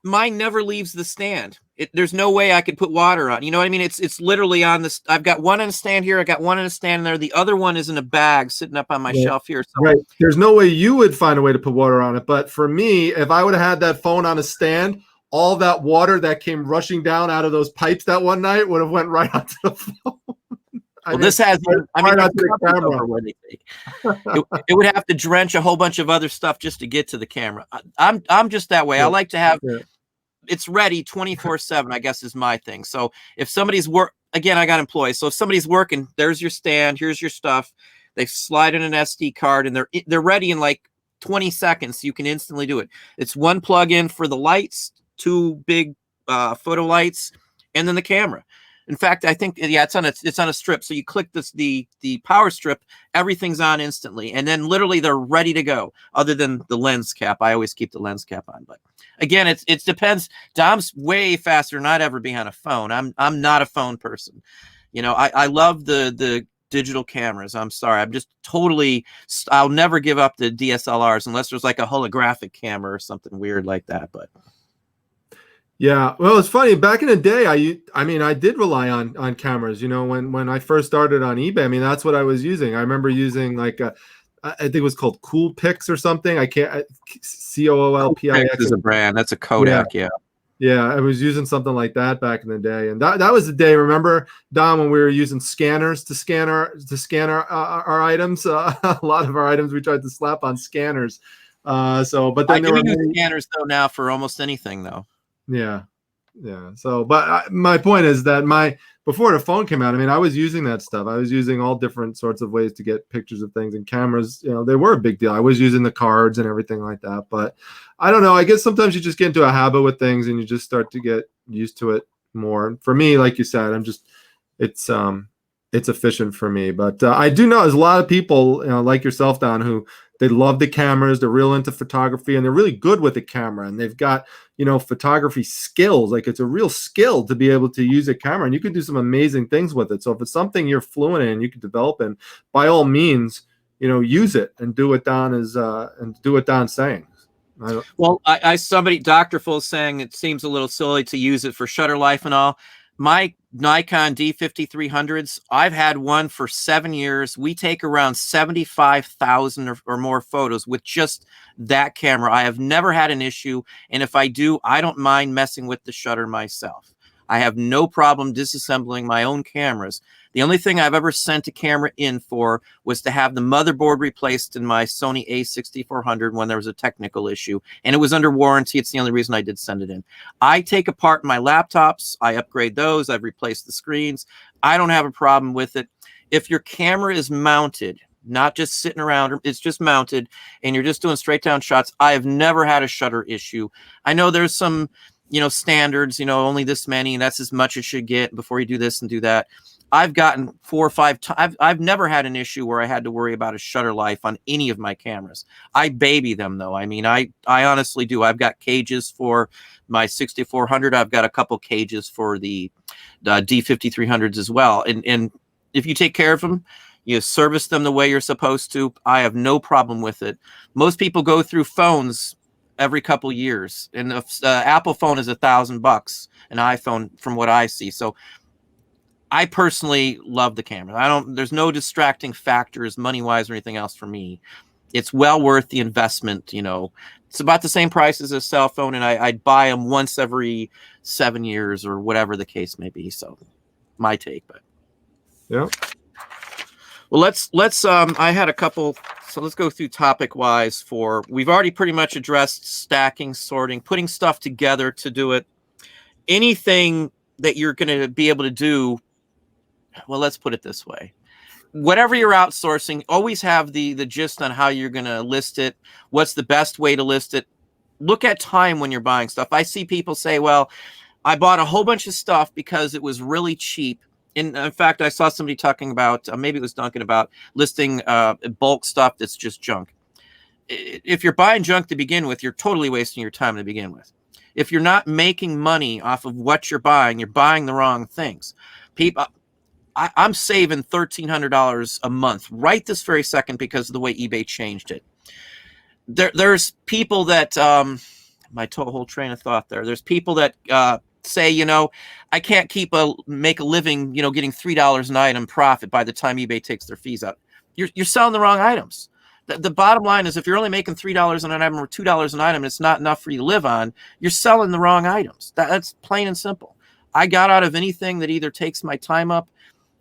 Mine never leaves the stand. There's no way I could put water on. You know what I mean? It's literally on this. I've got one on a stand here. I got one on a stand there. The other one is in a bag sitting up on my shelf here. So. Right. There's no way you would find a way to put water on it. But for me, if I would have had that phone on a stand, all that water that came rushing down out of those pipes that one night would have went right onto the phone. Well, this has, I mean, it would have to drench a whole bunch of other stuff just to get to the camera. I'm just that way. I like to have it's ready 24/7, I guess, is my thing. So if somebody's again, I got employees. So if somebody's working, there's your stand, here's your stuff. They slide in an SD card and they're ready in like 20 seconds. You can instantly do it. It's one plug-in for the lights, 2 big photo lights, and then the camera. In fact, I think, yeah, it's on a strip. So you click the power strip, everything's on instantly, and then literally they're ready to go. Other than the lens cap, I always keep the lens cap on. But again, it depends. Dom's way faster than I'd ever be on a phone. I'm not a phone person. I love the digital cameras. I'm sorry, I'm just totally. I'll never give up the DSLRs unless there's like a holographic camera or something weird like that. But. Yeah, well, it's funny. Back in the day, I did rely on cameras. When I first started on eBay, I mean, that's what I was using. I remember using I think it was called Coolpix or something. Coolpix is a brand. That's a Kodak. Yeah. Yeah, I was using something like that back in the day, and that was the day. Remember, Dom, when we were using scanners to scan our items. A lot of our items we tried to slap on scanners. But then I do use scanners though now for almost anything though. Yeah. Yeah. So, but my point is that before the phone came out, I mean, I was using that stuff. I was using all different sorts of ways to get pictures of things, and cameras, they were a big deal. I was using the cards and everything like that. But I don't know. I guess sometimes you just get into a habit with things and you just start to get used to it more. And for me, like you said, it's efficient for me. But I do know there's a lot of people, like yourself, Don, who they love the cameras. They're real into photography, and they're really good with the camera. And they've got, photography skills. Like, it's a real skill to be able to use a camera, and you can do some amazing things with it. So if it's something you're fluent in, you can develop in, by all means, use it and do what Don's saying. Well, somebody, Dr. Full, saying it seems a little silly to use it for shutter life and all. My Nikon D5300s, I've had one for 7 years. We take around 75,000 or more photos with just that camera. I have never had an issue. And if I do, I don't mind messing with the shutter myself. I have no problem disassembling my own cameras. The only thing I've ever sent a camera in for was to have the motherboard replaced in my Sony A6400 when there was a technical issue, and it was under warranty. It's the only reason I did send it in. I take apart my laptops. I upgrade those. I've replaced the screens. I don't have a problem with it. If your camera is mounted, not just sitting around, it's just mounted, and you're just doing straight down shots, I have never had a shutter issue. I know there's some, standards, only this many, and that's as much as you should get before you do this and do that. I've gotten 4 or 5 times. I've never had an issue where I had to worry about a shutter life on any of my cameras. I baby them, though. I mean, I honestly do. I've got cages for my 6400. I've got a couple cages for the D5300s as well. And if you take care of them, you service them the way you're supposed to, I have no problem with it. Most people go through phones every couple years, and the Apple phone is $1,000, an iPhone, from what I see. So I personally love the camera. There's no distracting factors money-wise or anything else for me. It's well worth the investment. It's about the same price as a cell phone, and I'd buy them once every 7 years or whatever the case may be. So my take, but yeah. Well, let's I had a couple, so let's go through topic wise. We've already pretty much addressed stacking, sorting, putting stuff together to do it. Anything that you're going to be able to do, well, let's put it this way. Whatever you're outsourcing, always have the gist on how you're going to list it. What's the best way to list it? Look at time when you're buying stuff. I see people say, well, I bought a whole bunch of stuff because it was really cheap. In fact, I saw somebody talking about, maybe it was Duncan, about listing bulk stuff that's just junk. If you're buying junk to begin with, you're totally wasting your time to begin with. If you're not making money off of what you're buying the wrong things. People, I'm saving $1,300 a month right this very second because of the way eBay changed it. There's people that, my whole train of thought there. There's people that say, I can't make a living, getting $3 an item profit by the time eBay takes their fees out. You're selling the wrong items. The bottom line is, if you're only making $3 an item or $2 an item, it's not enough for you to live on. You're selling the wrong items. That's plain and simple. I got out of anything that either takes my time up,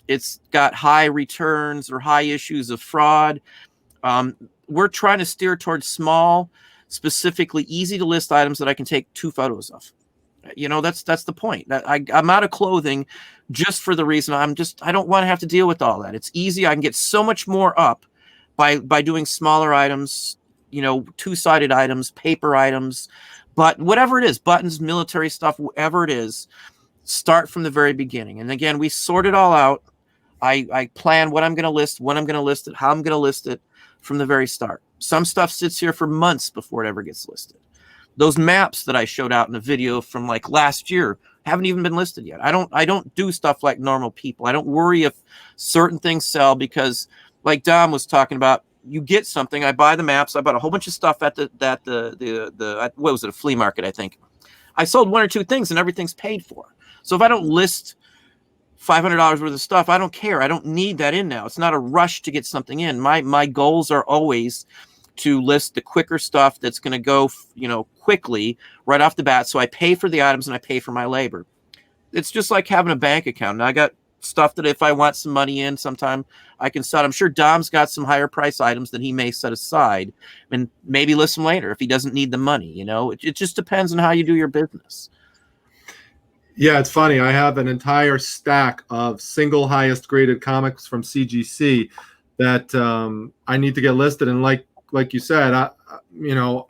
it's got high returns or high issues of fraud. We're trying to steer towards small, specifically easy to list items that I can take 2 photos of. That's the point. I'm out of clothing just for the reason I don't want to have to deal with all that. It's easy. I can get so much more up by doing smaller items, 2-sided items, paper items, but whatever it is, buttons, military stuff, whatever it is, start from the very beginning. And again, we sort it all out. I plan what I'm going to list, when I'm going to list it, how I'm going to list it from the very start. Some stuff sits here for months before it ever gets listed. Those maps that I showed out in a video from like last year haven't even been listed yet. I don't do stuff like normal people. I don't worry if certain things sell because, like Dom was talking about, you get something. I buy the maps. I bought a whole bunch of stuff at what was it, a flea market, I think. I sold 1 or 2 things and everything's paid for. So if I don't list $500 worth of stuff, I don't care. I don't need that in now. It's not a rush to get something in. My goals are always to list the quicker stuff that's going to go, quickly right off the bat. So I pay for the items and I pay for my labor. It's just like having a bank account. Now I got stuff that if I want some money in sometime, I can sell. I'm sure Dom's got some higher price items that he may set aside and maybe list them later if he doesn't need the money. It just depends on how you do your business. Yeah, it's funny. I have an entire stack of single highest graded comics from CGC that I need to get listed. And like you said, you know,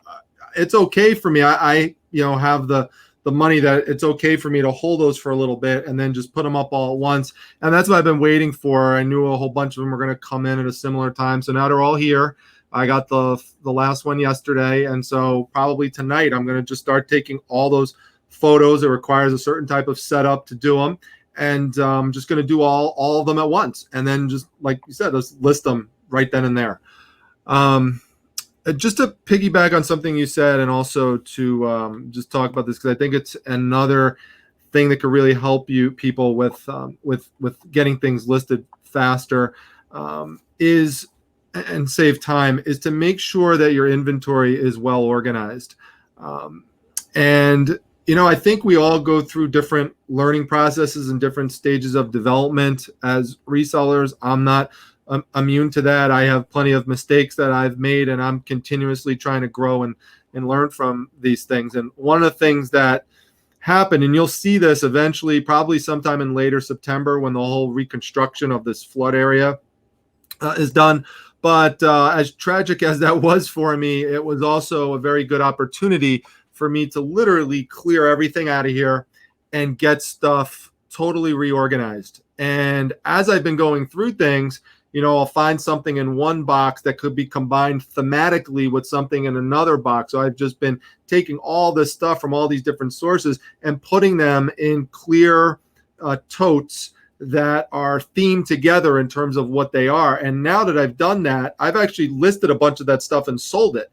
it's okay for me. I you know, have the money that it's okay for me to hold those for a little bit and then just put them up all at once. And that's what I've been waiting for. I knew a whole bunch of them were going to come in at a similar time, so now they're all here. I got the last one yesterday, and so probably tonight I'm going to just start taking all those photos. It requires a certain type of setup to do them, and I'm just going to do all of them at once, and then just like you said, let's list them right then and there. Just to piggyback on something you said, and also to just talk about this, because I think it's another thing that could really help you people with getting things listed faster, is and save time, is to make sure that your inventory is well organized. And you know, I think we all go through different learning processes and different stages of development as resellers. I'm not immune to that. I have plenty of mistakes that I've made, and I'm continuously trying to grow and learn from these things. And one of the things that happened, and you'll see this eventually, probably sometime in later September when the whole reconstruction of this flood area is done. But as tragic as that was for me, it was also a very good opportunity for me to literally clear everything out of here and get stuff totally reorganized. And as I've been going through things, you know, I'll find something in one box that could be combined thematically with something in another box. So I've just been taking all this stuff from all these different sources and putting them in clear totes that are themed together in terms of what they are. And now that I've done that, I've actually listed a bunch of that stuff and sold it.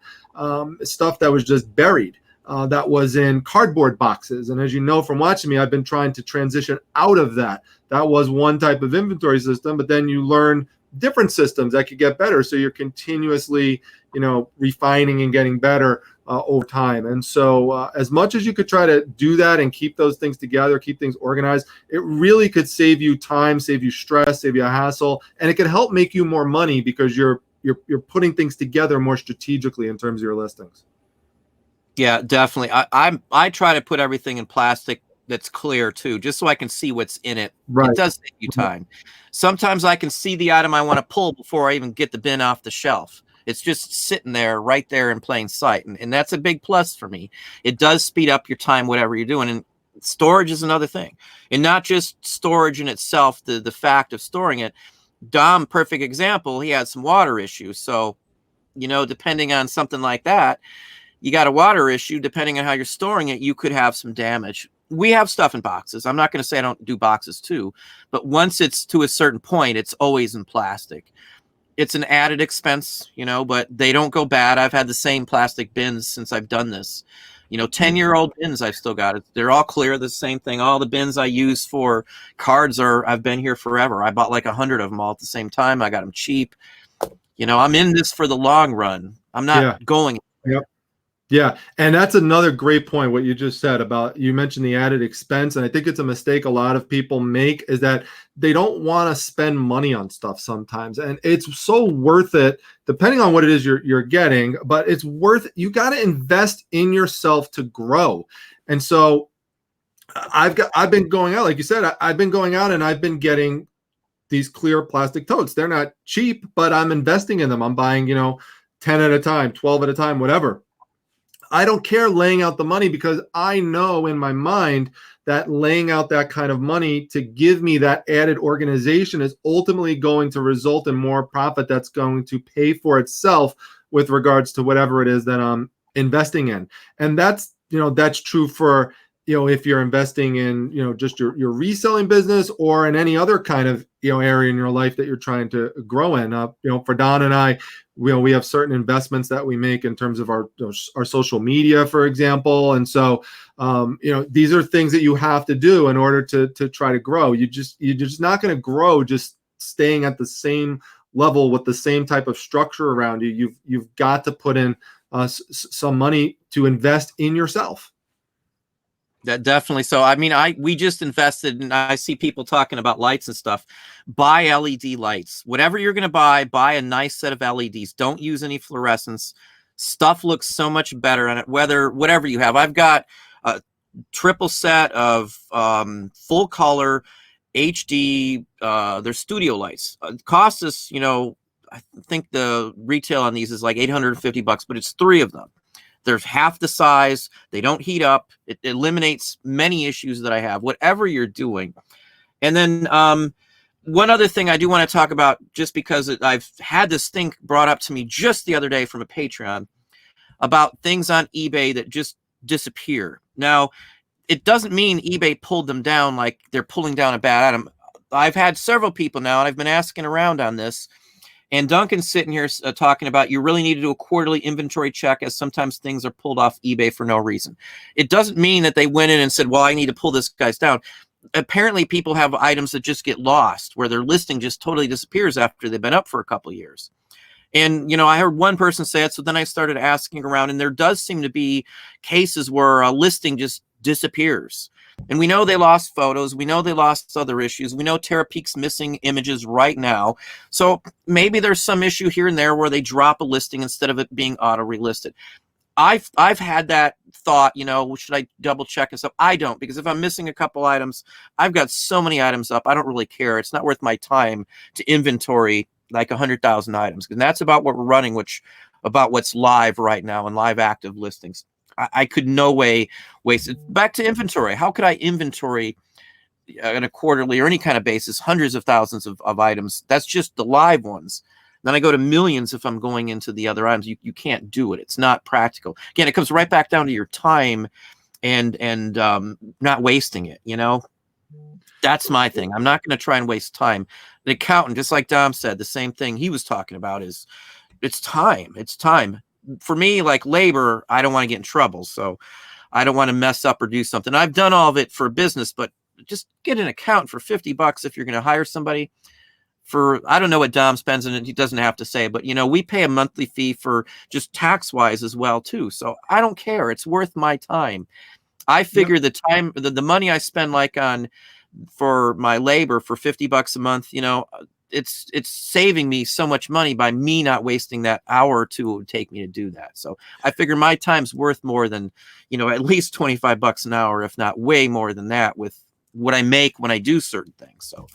Stuff that was just buried. That was in cardboard boxes. And as you know from watching me, I've been trying to transition out of that. That was one type of inventory system, but then you learn different systems that could get better. So you're continuously, you know, refining and getting better over time. And so as much as you could try to do that and keep those things together, keep things organized, it really could save you time, save you stress, save you a hassle, and it could help make you more money because you're putting things together more strategically in terms of your listings. Yeah, definitely. I try to put everything in plastic that's clear too, just so I can see what's in it. Right. It does save you time. Sometimes I can see the item I want to pull before I even get the bin off the shelf. It's just sitting there, right there in plain sight. And that's a big plus for me. It does speed up your time, whatever you're doing. And storage is another thing. And not just storage in itself, the fact of storing it. Dom, perfect example, he had some water issues. So, you know, depending on something like that, you got a water issue, depending on how you're storing it, you could have some damage. We have stuff in boxes. I'm not going to say I don't do boxes too, but once it's to a certain point, it's always in plastic. It's an added expense, you know, but they don't go bad. I've had the same plastic bins since I've done this. You know, 10-year-old bins I've still got. They're all clear, the same thing. All the bins I use for cards I've been here forever. I bought like 100 of them all at the same time. I got them cheap. You know, I'm in this for the long run. I'm not going. Yep. Yeah, and that's another great point, what you just said about, you mentioned the added expense, and I think it's a mistake a lot of people make, is that they don't want to spend money on stuff sometimes, and it's so worth it, depending on what it is you're getting, but it's worth, you got to invest in yourself to grow. And so I've been going out, like you said, I've been going out and I've been getting these clear plastic totes. They're not cheap, but I'm investing in them. I'm buying, you know, 10 at a time, 12 at a time, whatever. I don't care laying out the money, because I know in my mind that laying out that kind of money to give me that added organization is ultimately going to result in more profit that's going to pay for itself with regards to whatever it is that I'm investing in. And that's, you know, that's true for, you know, if you're investing in, you know, just your reselling business, or in any other kind of, you know, area in your life that you're trying to grow in. You know, for Don and I, we have certain investments that we make in terms of our social media, for example. And so, you know, these are things that you have to do in order to try to grow. You're just not going to grow just staying at the same level with the same type of structure around you. You've got to put in some money to invest in yourself. That definitely. So, I mean, we just invested, and I see people talking about lights and stuff. Buy LED lights. Whatever you're going to buy a nice set of LEDs. Don't use any fluorescence. Stuff looks so much better on it, whatever you have. I've got triple set of full color HD. They're studio lights. Cost us, I think the retail on these is like $850, but it's 3 of them. There's half the size. They don't heat up. It eliminates many issues that I have, whatever you're doing. And then one other thing I do want to talk about, just because I've had this thing brought up to me just the other day from a Patreon about things on eBay that just disappear. Now, it doesn't mean eBay pulled them down like they're pulling down a bad item. I've had several people now, and I've been asking around on this. And Duncan's sitting here talking about you really need to do a quarterly inventory check, as sometimes things are pulled off eBay for no reason. It doesn't mean that they went in and said, well, I need to pull this guy's down. Apparently, people have items that just get lost, where their listing just totally disappears after they've been up for a couple of years. And, I heard one person say it, so then I started asking around, and there does seem to be cases where a listing just disappears. And we know they lost photos. We know they lost other issues. We know Terapeak's missing images right now. So maybe there's some issue here and there where they drop a listing instead of it being auto-relisted. I've had that thought, should I double check and stuff? I don't, because if I'm missing a couple items, I've got so many items up, I don't really care. It's not worth my time to inventory like 100,000 items. And that's about what we're running, about what's live right now and live active listings. I could no way waste it. Back to inventory. How could I inventory on a quarterly or any kind of basis hundreds of thousands of items? That's just the live ones. Then I go to millions if I'm going into the other items. You can't do it. It's not practical. Again, it comes right back down to your time and not wasting it. That's my thing. I'm not going to try and waste time. The accountant, just like Dom said, the same thing he was talking about is it's time. It's time. For me, like labor, I don't want to get in trouble. So I don't want to mess up or do something. I've done all of it for business, but just get an accountant for $50 if you're going to hire somebody. I don't know what Dom spends, and he doesn't have to say, but we pay a monthly fee for just tax wise as well too. So I don't care. It's worth my time. I figure the time, the money I spend for my labor for $50 a month, it's saving me so much money by me not wasting that hour or two it would take me to do that. So I figure my time's worth more than, at least $25 an hour, if not way more than that, with what I make when I do certain things. So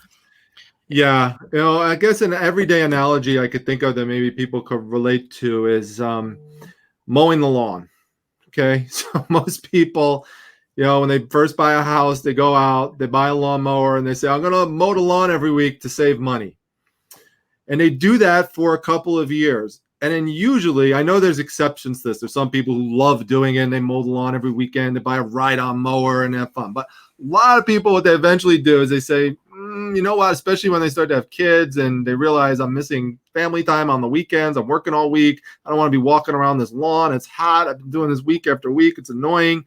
yeah, I guess an everyday analogy I could think of that maybe people could relate to is mowing the lawn. Okay, so most people, when they first buy a house, they go out, they buy a lawnmower, and they say, I'm going to mow the lawn every week to save money. And they do that for a couple of years. And then usually, I know there's exceptions to this. There's some people who love doing it, and they mow the lawn every weekend. They buy a ride-on mower and have fun. But a lot of people, what they eventually do is they say, you know what, especially when they start to have kids and they realize I'm missing family time on the weekends. I'm working all week. I don't want to be walking around this lawn. It's hot. I've been doing this week after week. It's annoying.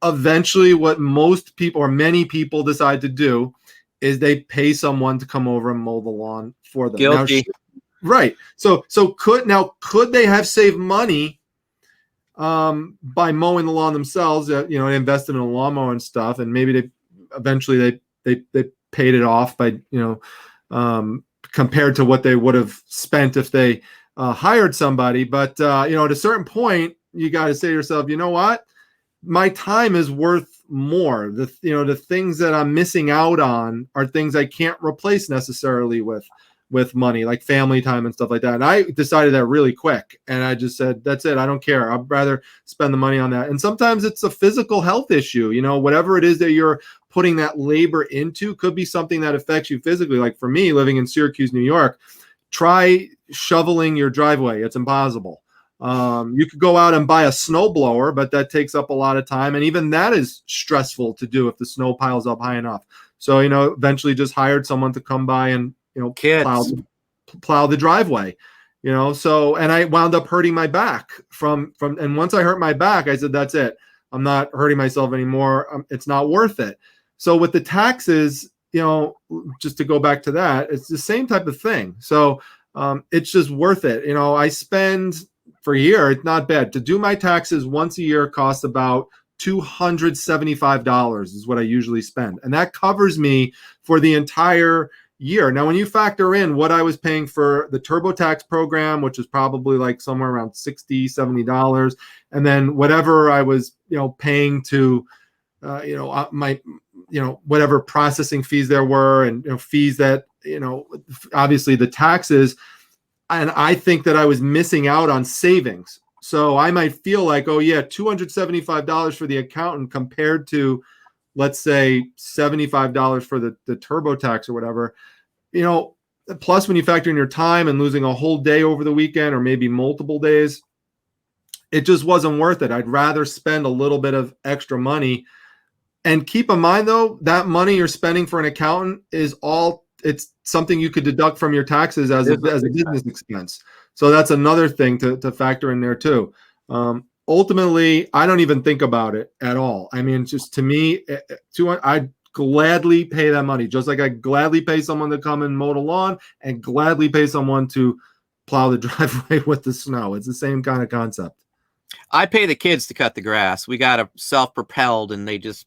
Eventually, what most people or many people decide to do is they pay someone to come over and mow the lawn for them. Guilty. Now, right. So could they have saved money by mowing the lawn themselves? Invested in a lawnmower and stuff, and maybe they eventually paid it off by compared to what they would have spent if they hired somebody. But at a certain point, you got to say to yourself, you know what? My time is worth more. The things that I'm missing out on are things I can't replace necessarily with money, like family time and stuff like that. And I decided that really quick. And I just said, that's it. I don't care. I'd rather spend the money on that. And sometimes it's a physical health issue. Whatever it is that you're putting that labor into could be something that affects you physically. Like for me, living in Syracuse, New York, try shoveling your driveway. It's impossible. You could go out and buy a snow blower, but that takes up a lot of time. And even that is stressful to do if the snow piles up high enough. So, eventually just hired someone to come by and, plow the driveway, so, and I wound up hurting my back and once I hurt my back, I said, that's it. I'm not hurting myself anymore. It's not worth it. So with the taxes, just to go back to that, it's the same type of thing. So, it's just worth it. I spend for a year, it's not bad. To do my taxes once a year costs about $275 is what I usually spend. And that covers me for the entire year. Now, when you factor in what I was paying for the TurboTax program, which is probably like somewhere around $60, $70, and then whatever I was, paying to my, whatever processing fees there were, and fees that, obviously the taxes. And I think that I was missing out on savings. So I might feel like, oh yeah, $275 for the accountant compared to, let's say, $75 for the TurboTax or whatever. Plus when you factor in your time and losing a whole day over the weekend or maybe multiple days, it just wasn't worth it. I'd rather spend a little bit of extra money. And keep in mind, though, that money you're spending for an accountant it's something you could deduct from your taxes as a business expense. So that's another thing to factor in there too. Ultimately, I don't even think about it at all. I mean, just to me, I'd gladly pay that money, just like I gladly pay someone to come and mow the lawn and gladly pay someone to plow the driveway with the snow. It's the same kind of concept. I pay the kids to cut the grass. We got a self-propelled, and they just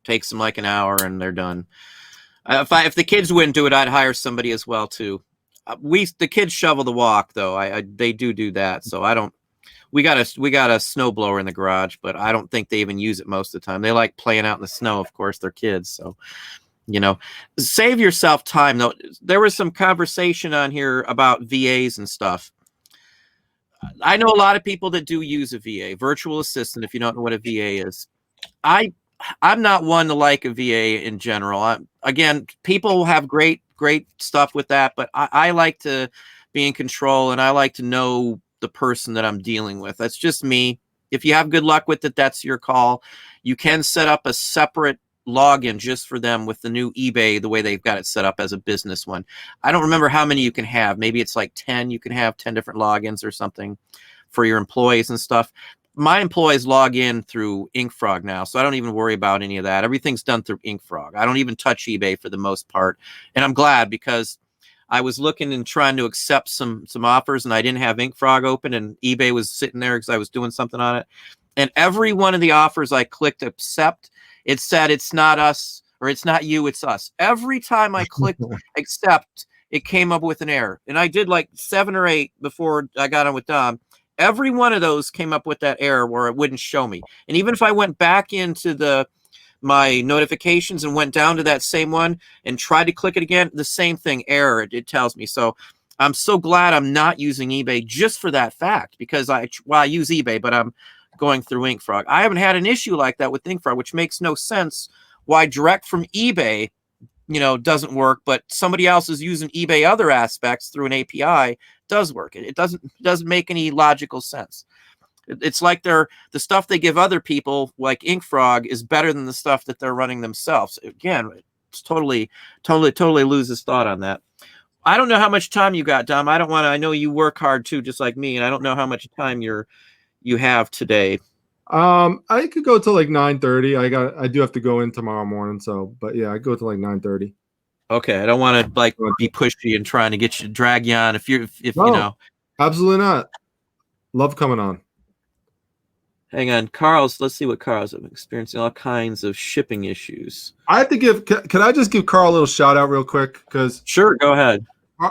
takes them like an hour, and they're done. If the kids wouldn't do it, I'd hire somebody as well too. The kids shovel the walk though. They do that. So I don't. We got a snowblower in the garage, but I don't think they even use it most of the time. They like playing out in the snow. Of course, they're kids. So, save yourself time though. There was some conversation on here about VAs and stuff. I know a lot of people that do use a VA, virtual assistant. If you don't know what a VA is, I'm not one to like a VA in general. Again, people have great stuff with that, but I like to be in control, and I like to know the person that I'm dealing with. That's just me. If you have good luck with it, that's your call. You can set up a separate login just for them with the new eBay, the way they've got it set up as a business one. I don't remember how many you can have. Maybe it's like 10. You can have 10 different logins or something for your employees and stuff. My employees log in through InkFrog now, so I don't even worry about any of that. Everything's done through InkFrog. I don't even touch eBay for the most part, and I'm glad, because I was looking and trying to accept some offers, and I didn't have InkFrog open, and eBay was sitting there because I was doing something on it. And every one of the offers I clicked accept, it said it's not us, or it's not you, it's us. Every time I clicked accept, it came up with an error, and I did like 7 or 8 before I got on with Dom. Every one of those came up with that error where it wouldn't show me. And even if I went back into my notifications and went down to that same one and tried to click it again, the same thing, error, it tells me. So I'm so glad I'm not using eBay just for that fact, because I use eBay, but I'm going through InkFrog. I haven't had an issue like that with InkFrog, which makes no sense why direct from eBay doesn't work, but somebody else is using eBay other aspects through an API does work. It doesn't make any logical sense. It's like the stuff they give other people, like InkFrog, is better than the stuff that they're running themselves. Again, it's totally loses thought on that. I don't know how much time you got, Dom. I know you work hard too, just like me, and I don't know how much time you have today. I could go till like 9:30. I do have to go in tomorrow morning, but yeah, I go till like 9:30. Okay, I don't want to be pushy and trying to drag you on. No, absolutely not. Love coming on. Hang on, let's see what Carl's experiencing all kinds of shipping issues. I have to can I just give Carl a little shout out real quick? Sure, go ahead.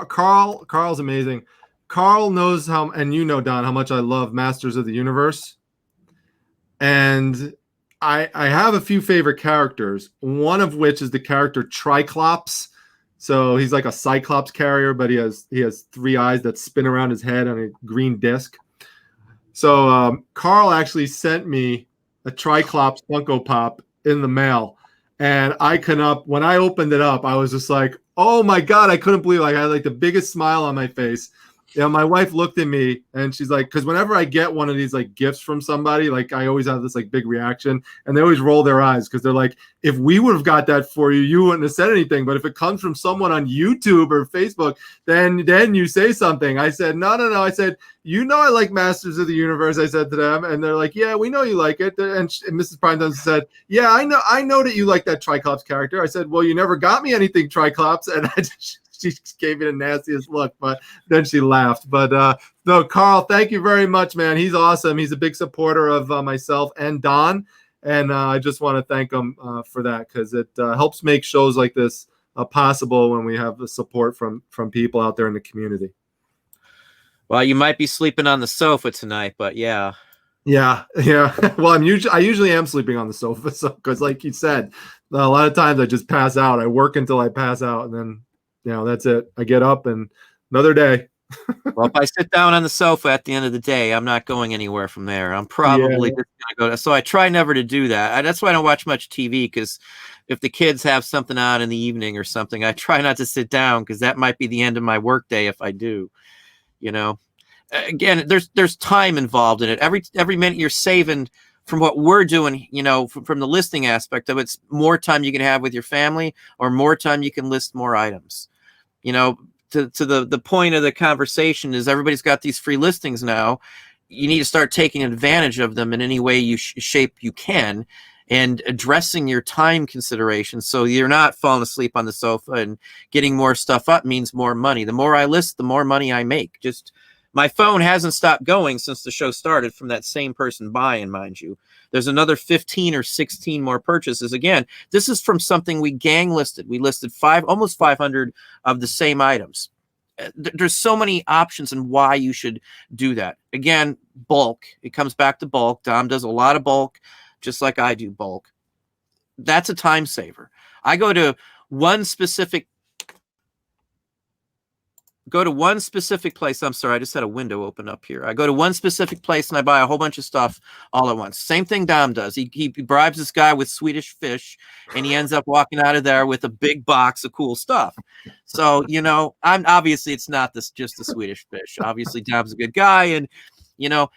Carl's amazing. Carl knows and Don, how much I love Masters of the Universe. And I have a few favorite characters, one of which is the character Triclops. So he's like a Cyclops carrier, but he has 3 eyes that spin around his head on a green disc. So Carl actually sent me a Triclops Funko Pop in the mail. And when I opened it up, I was just like, oh my God, I couldn't believe it. I had like the biggest smile on my face. My wife looked at me and she's like, because whenever I get one of these like gifts from somebody, like I always have this like big reaction, and they always roll their eyes because they're like, if we would have got that for you, you wouldn't have said anything. But if it comes from someone on YouTube or Facebook, then you say something. I said, no. I said, I like Masters of the Universe. I said to them, and they're like, yeah, we know you like it. And Mrs. Primetime said, yeah, I know that you like that Triclops character. I said, well, you never got me anything Triclops, and she gave me the nastiest look, but then she laughed. But no, Carl, thank you very much, man. He's awesome. He's a big supporter of myself and Don, and I just want to thank him for that, because it helps make shows like this possible when we have the support from people out there in the community. Well, you might be sleeping on the sofa tonight, but yeah. Yeah, yeah. Well, I usually am sleeping on the sofa, so because like you said, a lot of times I just pass out. I work until I pass out, and then that's it. I get up and another day. Well, if I sit down on the sofa at the end of the day, I'm not going anywhere from there. I'm probably Yeah, just gonna go to, so I try never to do that. That's why I don't watch much TV, because if the kids have something on in the evening or something, I try not to sit down, because that might be the end of my workday if I do. You know, again, there's time involved in it. Every minute you're saving from what we're doing, from the listing aspect of it, it's more time you can have with your family, or more time you can list more items. You know, to the point of the conversation is, everybody's got these free listings now. You need to start taking advantage of them in any way shape you can, and addressing your time considerations, so you're not falling asleep on the sofa. And getting more stuff up means more money. The more I list, the more money I make. Just, my phone hasn't stopped going since the show started, from that same person buying, mind you. There's another 15 or 16 more purchases. Again, this is from something we gang listed. We listed almost 500 of the same items. There's so many options and why you should do that. Again, bulk. It comes back to bulk. Dom does a lot of bulk, just like I do bulk. That's a time saver. I go to one specific place. I'm sorry, I just had a window open up here. I go to one specific place and I buy a whole bunch of stuff all at once. Same thing Dom does. He bribes this guy with Swedish fish, and he ends up walking out of there with a big box of cool stuff. So, I'm obviously, it's not just the Swedish fish. Obviously, Dom's a good guy, and you know,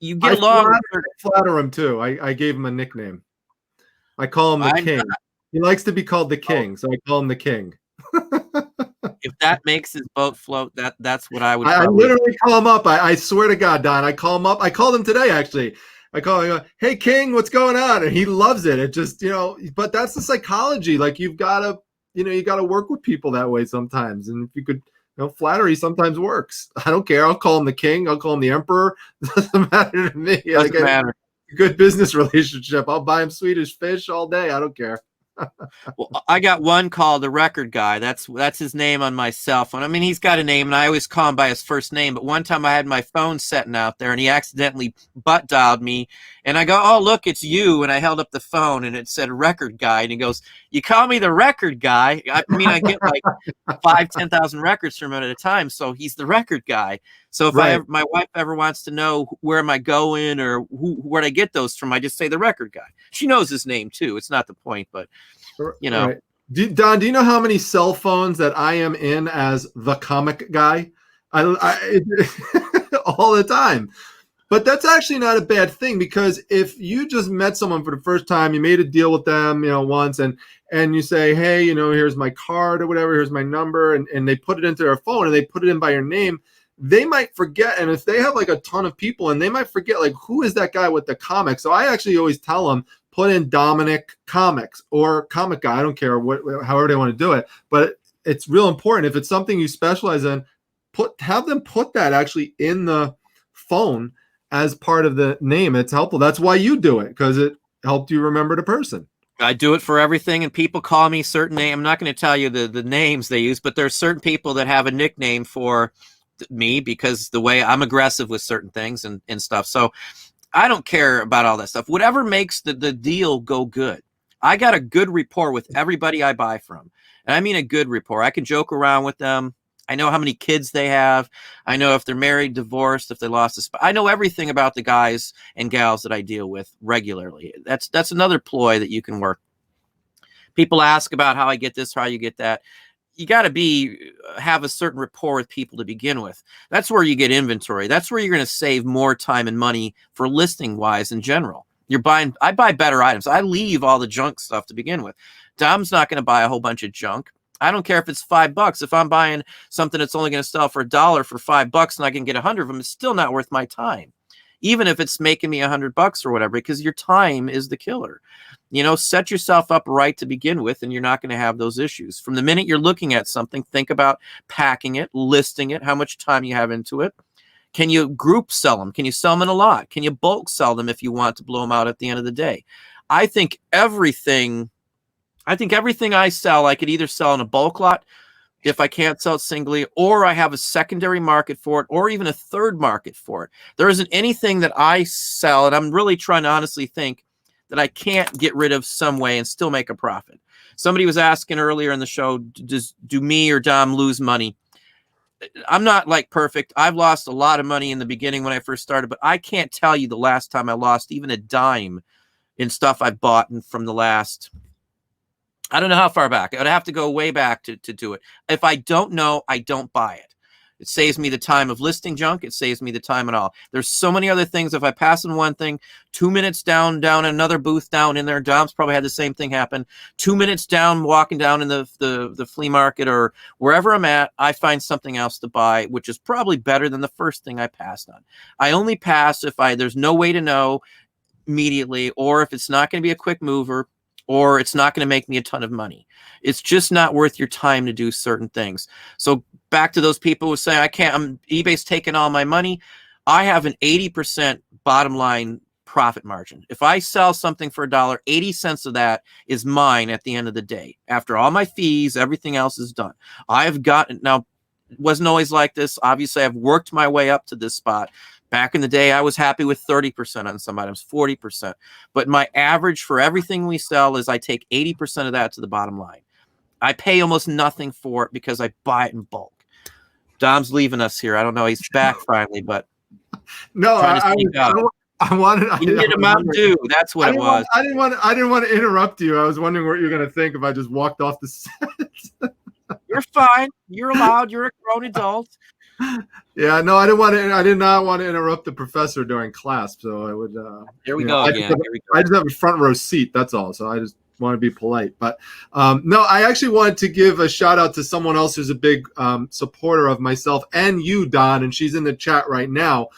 you get along. I flatter him too. I gave him a nickname. I call him the King. He likes to be called the King, so I call him the King. If that makes his boat float, that's what I would. I literally call him up. I swear to God, Don, I call him up. I called him today, actually. I call him, hey, King, what's going on? And he loves it. It just, but that's the psychology. Like, you've got to, you got to work with people that way sometimes. And if you could, flattery sometimes works. I don't care. I'll call him the King. I'll call him the Emperor. Doesn't matter to me. Doesn't matter. Good business relationship. I'll buy him Swedish fish all day. I don't care. Well, I got one called the Record Guy. That's his name on my cell phone. I mean, he's got a name, and I always call him by his first name. But one time I had my phone setting out there, and he accidentally butt dialed me. And I go, "Oh, look, it's you." And I held up the phone, and it said Record Guy. And he goes, "You call me the Record Guy?" I mean, I get like 5,000-10,000 records from him at a time. So he's the Record Guy. So if my wife ever wants to know where am I going, or where'd I get those from, I just say the Record Guy. She knows his name too. It's not the point, but Right. Don, do you know how many cell phones that I am in as the comic guy? I all the time. But that's actually not a bad thing, because if you just met someone for the first time, you made a deal with them, once, and you say, hey, here's my card or whatever, here's my number, and they put it into their phone and they put it in by your name, they might forget. And if they have like a ton of people, and they might forget, like, who is that guy with the comic? So I actually always tell them, put in Dominic Comics or Comic Guy. I don't care however they want to do it, but it's real important. If it's something you specialize in, have them put that actually in the phone as part of the name. It's helpful. That's why you do it, because it helped you remember the person. I do it for everything, and people call me certain names. I'm not going to tell you the names they use, but there's certain people that have a nickname for me, because the way I'm aggressive with certain things and stuff. So I don't care about all that stuff. Whatever makes the deal go good. I got a good rapport with everybody I buy from. And I mean a good rapport. I can joke around with them. I know how many kids they have. I know if they're married, divorced, if they lost a spouse. I know everything about the guys and gals that I deal with regularly. That's another ploy that you can work. People ask about how I get this, how you get that. You got to have a certain rapport with people to begin with. That's where you get inventory. That's where you're going to save more time and money for listing wise in general. I buy better items. I leave all the junk stuff to begin with. Dom's not going to buy a whole bunch of junk. I don't care if it's $5. If I'm buying something that's only going to sell for $1 for $5 and I can get 100 of them, it's still not worth my time. Even if it's making me $100 or whatever, because your time is the killer. Set yourself up right to begin with, and you're not going to have those issues. From the minute you're looking at something, think about packing it, listing it, how much time you have into it. Can you group sell them? Can you sell them in a lot? Can you bulk sell them if you want to blow them out at the end of the day? I think everything I sell, I could either sell in a bulk lot if I can't sell it singly, or I have a secondary market for it, or even a third market for it. There isn't anything that I sell, and I'm really trying to honestly think, that I can't get rid of some way and still make a profit. Somebody was asking earlier in the show, do me or Dom lose money? I'm not like perfect. I've lost a lot of money in the beginning when I first started, but I can't tell you the last time I lost even a dime in stuff I've bought from the last, I don't know how far back. I would have to go way back to do it. If I don't know, I don't buy it. It saves me the time of listing junk. It saves me the time and all. There's so many other things. If I pass in one thing, 2 minutes down another booth down in there, Dom's probably had the same thing happen. 2 minutes down, walking down in the flea market or wherever I'm at, I find something else to buy, which is probably better than the first thing I passed on. I only pass if there's no way to know immediately, or if it's not going to be a quick mover, or it's not going to make me a ton of money. It's just not worth your time to do certain things. So back to those people who say, eBay's taking all my money. I have an 80% bottom line profit margin. If I sell something for $1, 80 cents of that is mine at the end of the day. After all my fees, everything else is done. I've gotten, now, it wasn't always like this. Obviously, I've worked my way up to this spot. Back in the day, I was happy with 30% on some items, 40%. But my average for everything we sell is I take 80% of that to the bottom line. I pay almost nothing for it because I buy it in bulk. Dom's leaving us here. I don't know. He's back finally, but no, I wanted. You needed a Mountain Dew. That's what it was. I didn't want to interrupt you. I was wondering what you're going to think if I just walked off the set. You're fine. You're allowed. You're a grown adult. Yeah, no, I did not want to interrupt the professor during class, so I would. Here we go again. I just have a front row seat. That's all. So I just want to be polite. But no, I actually wanted to give a shout out to someone else who's a big supporter of myself and you, Don, and she's in the chat right now.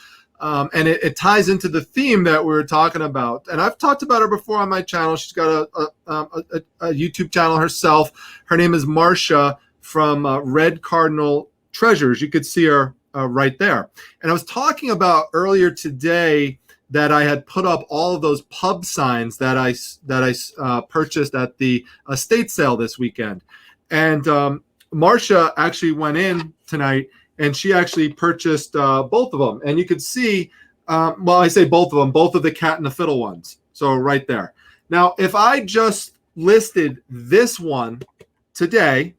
And it ties into the theme that we were talking about. And I've talked about her before on my channel. She's got a YouTube channel herself. Her name is Marcia from Red Cardinal Treasures. You could see her right there. And I was talking about earlier today that I had put up all of those pub signs that I purchased at the estate sale this weekend. And Marcia actually went in tonight and she actually purchased both of them. And you could see, well, I say both of them, both of the cat and the fiddle ones. So right there. Now, if I just listed this one today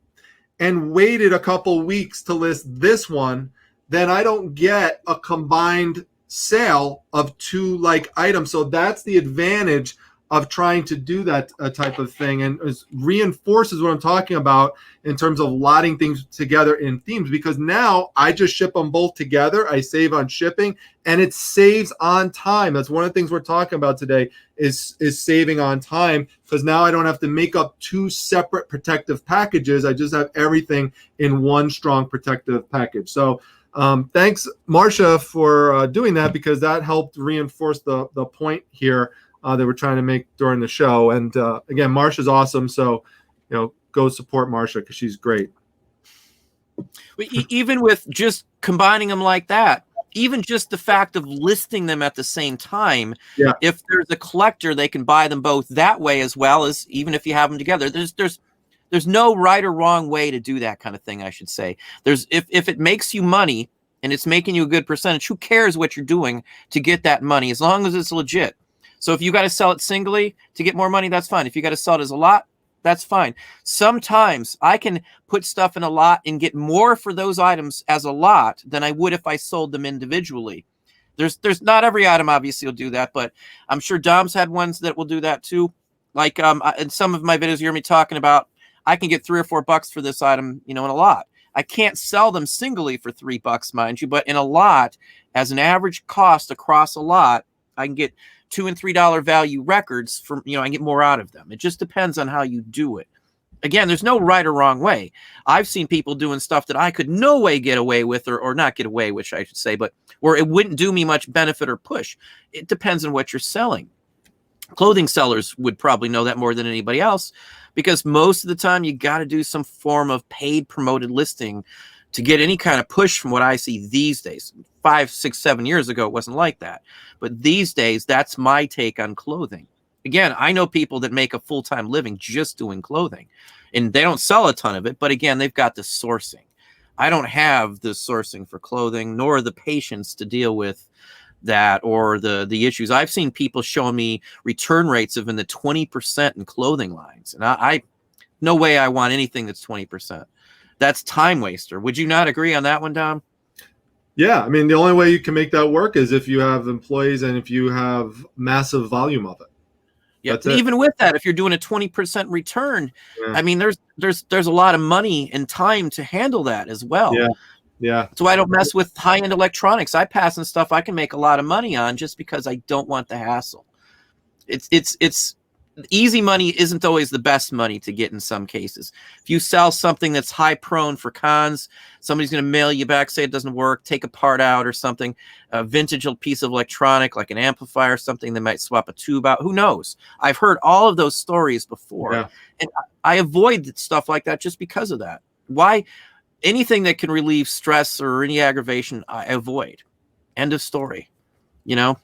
and waited a couple weeks to list this one, then I don't get a combined sale of two like items. So that's the advantage of trying to do that type of thing, and it reinforces what I'm talking about in terms of lotting things together in themes, because now I just ship them both together. I save on shipping and it saves on time. That's one of the things we're talking about today is saving on time, because now I don't have to make up two separate protective packages. I just have everything in one strong protective package. So thanks, Marcia, for doing that, because that helped reinforce the point here that we're trying to make during the show. And again, Marcia's awesome. So, go support Marcia because she's great. Even with just combining them like that, even just the fact of listing them at the same time, yeah. If there's a collector, they can buy them both that way, as well as even if you have them together. There's no right or wrong way to do that kind of thing, I should say. If it makes you money and it's making you a good percentage, who cares what you're doing to get that money, as long as it's legit. So if you got to sell it singly to get more money, that's fine. If you got to sell it as a lot, that's fine. Sometimes I can put stuff in a lot and get more for those items as a lot than I would if I sold them individually. There's not every item obviously will do that, but I'm sure Dom's had ones that will do that too. Like in some of my videos, you hear me talking about I can get $3 or $4 for this item, in a lot. I can't sell them singly for $3, mind you, but in a lot, as an average cost across a lot, I can get $2 and $3 value records from, I can get more out of them. It just depends on how you do it. Again, there's no right or wrong way. I've seen people doing stuff that I could no way get away with, or not get away with, I should say, but where it wouldn't do me much benefit or push. It depends on what you're selling. Clothing sellers would probably know that more than anybody else, because most of the time you got to do some form of paid promoted listing to get any kind of push from what I see these days. 5, 6, 7 years ago, it wasn't like that. But these days, that's my take on clothing. Again, I know people that make a full-time living just doing clothing, and they don't sell a ton of it, but again, they've got the sourcing. I don't have the sourcing for clothing, nor the patience to deal with that or the issues. I've seen people showing me return rates of in the 20% in clothing lines, and I no way I want anything that's 20%. That's time waster. Would you not agree on that one, Dom? Yeah, I mean, the only way you can make that work is if you have employees and if you have massive volume of it. Yeah, That's it. even with that, if you're doing a 20% return, Yeah. I mean, there's a lot of money and time to handle that as well. Yeah. Yeah. That's why I don't mess with high-end electronics. I pass on stuff I can make a lot of money on just because I don't want the hassle. It's easy money isn't always the best money to get in some cases. If you sell something that's high prone for cons, somebody's going to mail you back, say it doesn't work, take a part out or something, a vintage piece of electronic like an amplifier, something they might swap a tube out. Who knows? I've heard all of those stories before. Yeah. And I avoid stuff like that just because of that. Why? Anything that can relieve stress or any aggravation, I avoid. End of story. You know?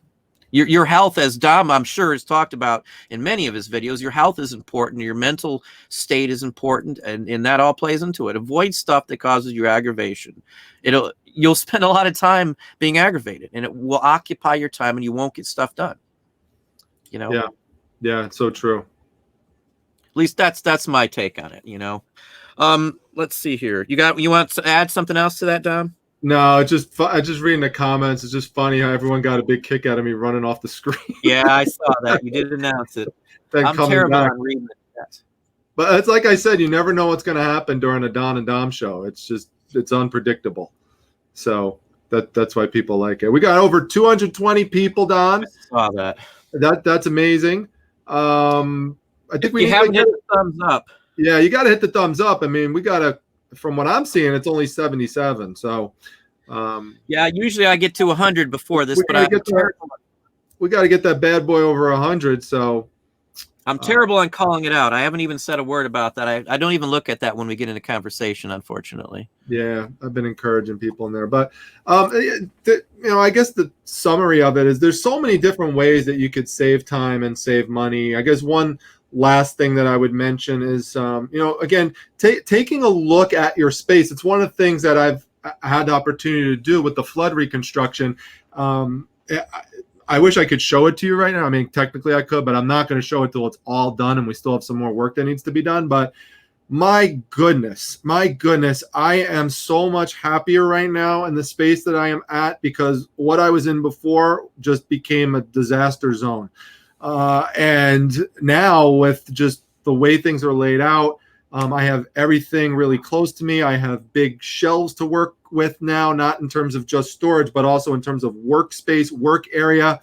Your health, as Dom, I'm sure, has talked about in many of his videos, your health is important. Your mental state is important, and that all plays into it. Avoid stuff that causes you aggravation. You'll spend a lot of time being aggravated, and it will occupy your time, and you won't get stuff done. You know? Yeah. Yeah, it's so true. At least that's my take on it, you know. Let's see here. You want to add something else to that, Dom? No, it's just I just reading the comments. It's just funny how everyone got a big kick out of me running off the screen. Yeah, I saw that. You did announce it. Then I'm coming terrible back. on reading that. But it's like I said, you never know what's going to happen during a Don and Dom show. It's unpredictable. So that's why people like it. We got over 220 people, Don. I saw that. That's amazing. I think we haven't hit the thumbs up. Yeah, you got to hit the thumbs up. I mean, we got to. From what I'm seeing, it's only 77. So, yeah, usually I get to 100 before this, but we got to get that bad boy over 100. So, I'm terrible on calling it out. I haven't even said a word about that. I don't even look at that when we get into conversation, unfortunately. Yeah, I've been encouraging people in there, but I guess the summary of it is there's so many different ways that you could save time and save money. I guess one last thing that I would mention is, again, taking a look at your space. It's one of the things that I've had the opportunity to do with the flood reconstruction. I wish I could show it to you right now. I mean, technically I could, but I'm not going to show it till it's all done and we still have some more work that needs to be done. But my goodness, I am so much happier right now in the space that I am at because what I was in before just became a disaster zone. And now with just the way things are laid out, I have everything really close to me. I have big shelves to work with now, not in terms of just storage, but also in terms of workspace, work area.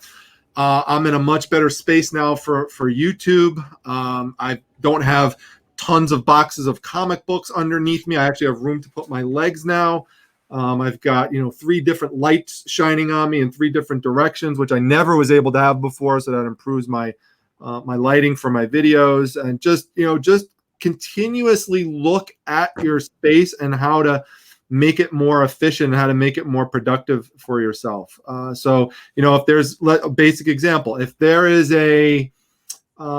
I'm in a much better space now for YouTube. I don't have tons of boxes of comic books underneath me. I actually have room to put my legs now. I've got 3 different lights shining on me in 3 different directions, which I never was able to have before. So that improves my my lighting for my videos, and just continuously look at your space and how to make it more efficient, how to make it more productive for yourself. So if there's a basic example, if there is a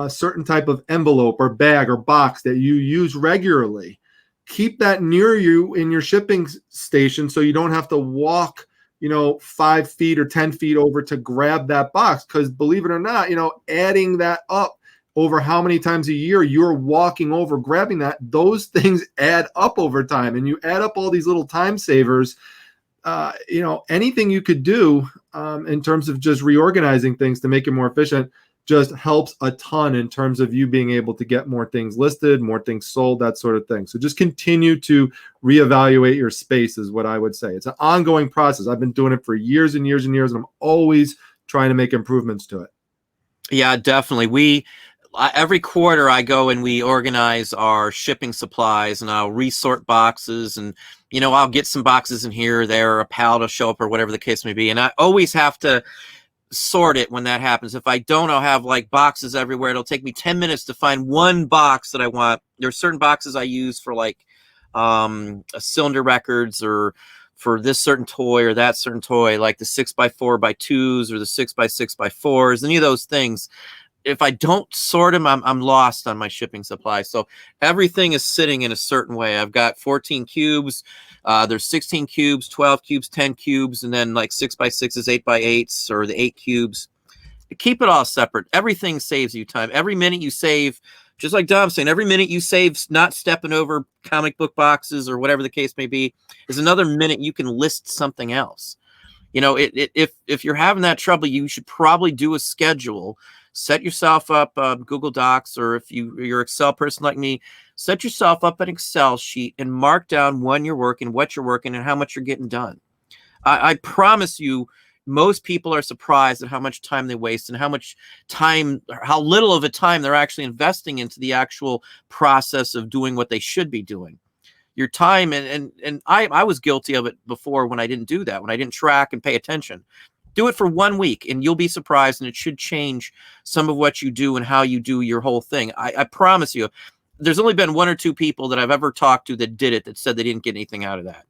certain type of envelope or bag or box that you use regularly, keep that near you in your shipping station so you don't have to walk 5 feet or 10 feet over to grab that box. Because believe it or not, adding that up over how many times a year you're walking over grabbing that, those things add up over time, and you add up all these little time savers. Anything you could do in terms of just reorganizing things to make it more efficient just helps a ton in terms of you being able to get more things listed, more things sold, that sort of thing. So just continue to reevaluate your space is what I would say. It's an ongoing process. I've been doing it for years and years and years, and I'm always trying to make improvements to it. Yeah, definitely. Every quarter I go and we organize our shipping supplies, and I'll resort boxes, and I'll get some boxes in here or there, or a pallet will show up or whatever the case may be. And I always have to sort it when that happens. If I don't, I'll have like boxes everywhere. It'll take me 10 minutes to find one box that I want. There are certain boxes I use for like cylinder records, or for this certain toy or that certain toy, like the 6x4x2s or the 6x6x4s, any of those things. if I don't sort them, I'm lost on my shipping supply. So everything is sitting in a certain way. I've got 14 cubes. There's 16 cubes, 12 cubes, 10 cubes, and then like 6x6s, 8x8s, or the 8 cubes. Keep it all separate. Everything saves you time. Every minute you save, just like Dom's saying, every minute you save not stepping over comic book boxes or whatever the case may be is another minute you can list something else. You know, if you're having that trouble, you should probably do a schedule. Set yourself up Google Docs, or if you're an Excel person like me, set yourself up an Excel sheet and mark down when you're working, what you're working, and how much you're getting done. I promise you, most people are surprised at how much time they waste and how little of a time they're actually investing into the actual process of doing what they should be doing. Your time, and I was guilty of it before when I didn't do that, when I didn't track and pay attention. Do it for 1 week and you'll be surprised, and it should change some of what you do and how you do your whole thing. I promise you, there's only been 1 or 2 people that I've ever talked to that did it, that said they didn't get anything out of that.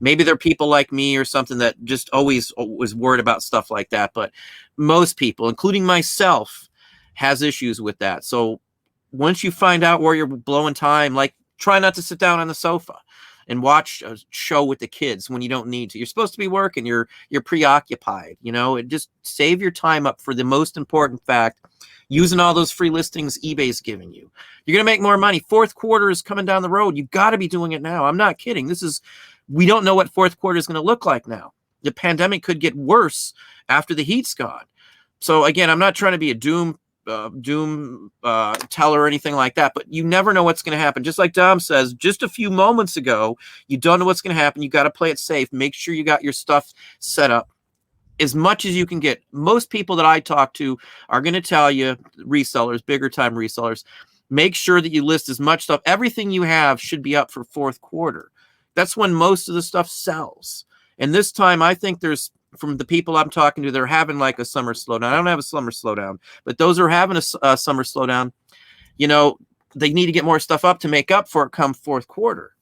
Maybe they're people like me or something that just always was worried about stuff like that. But most people, including myself, has issues with that. So once you find out where you're blowing time, like try not to sit down on the sofa and watch a show with the kids when you don't need to. You're supposed to be working. You're preoccupied. You know, and just save your time up for the most important fact. Using all those free listings eBay's giving you. You're going to make more money. Fourth quarter is coming down the road. You've got to be doing it now. I'm not kidding. We don't know what fourth quarter is going to look like now. The pandemic could get worse after the heat's gone. So again, I'm not trying to be a doom teller or anything like that, but you never know what's going to happen. Just like Dom says just a few moments ago, you don't know what's going to happen. You got to play it safe. Make sure you got your stuff set up as much as you can get. Most people that I talk to are going to tell you, resellers, bigger time resellers, make sure that you list as much stuff. Everything you have should be up for fourth quarter. That's when most of the stuff sells. And this time, I think from the people I'm talking to, they're having like a summer slowdown. I don't have a summer slowdown, but those who are having a summer slowdown, you know, they need to get more stuff up to make up for it come fourth quarter.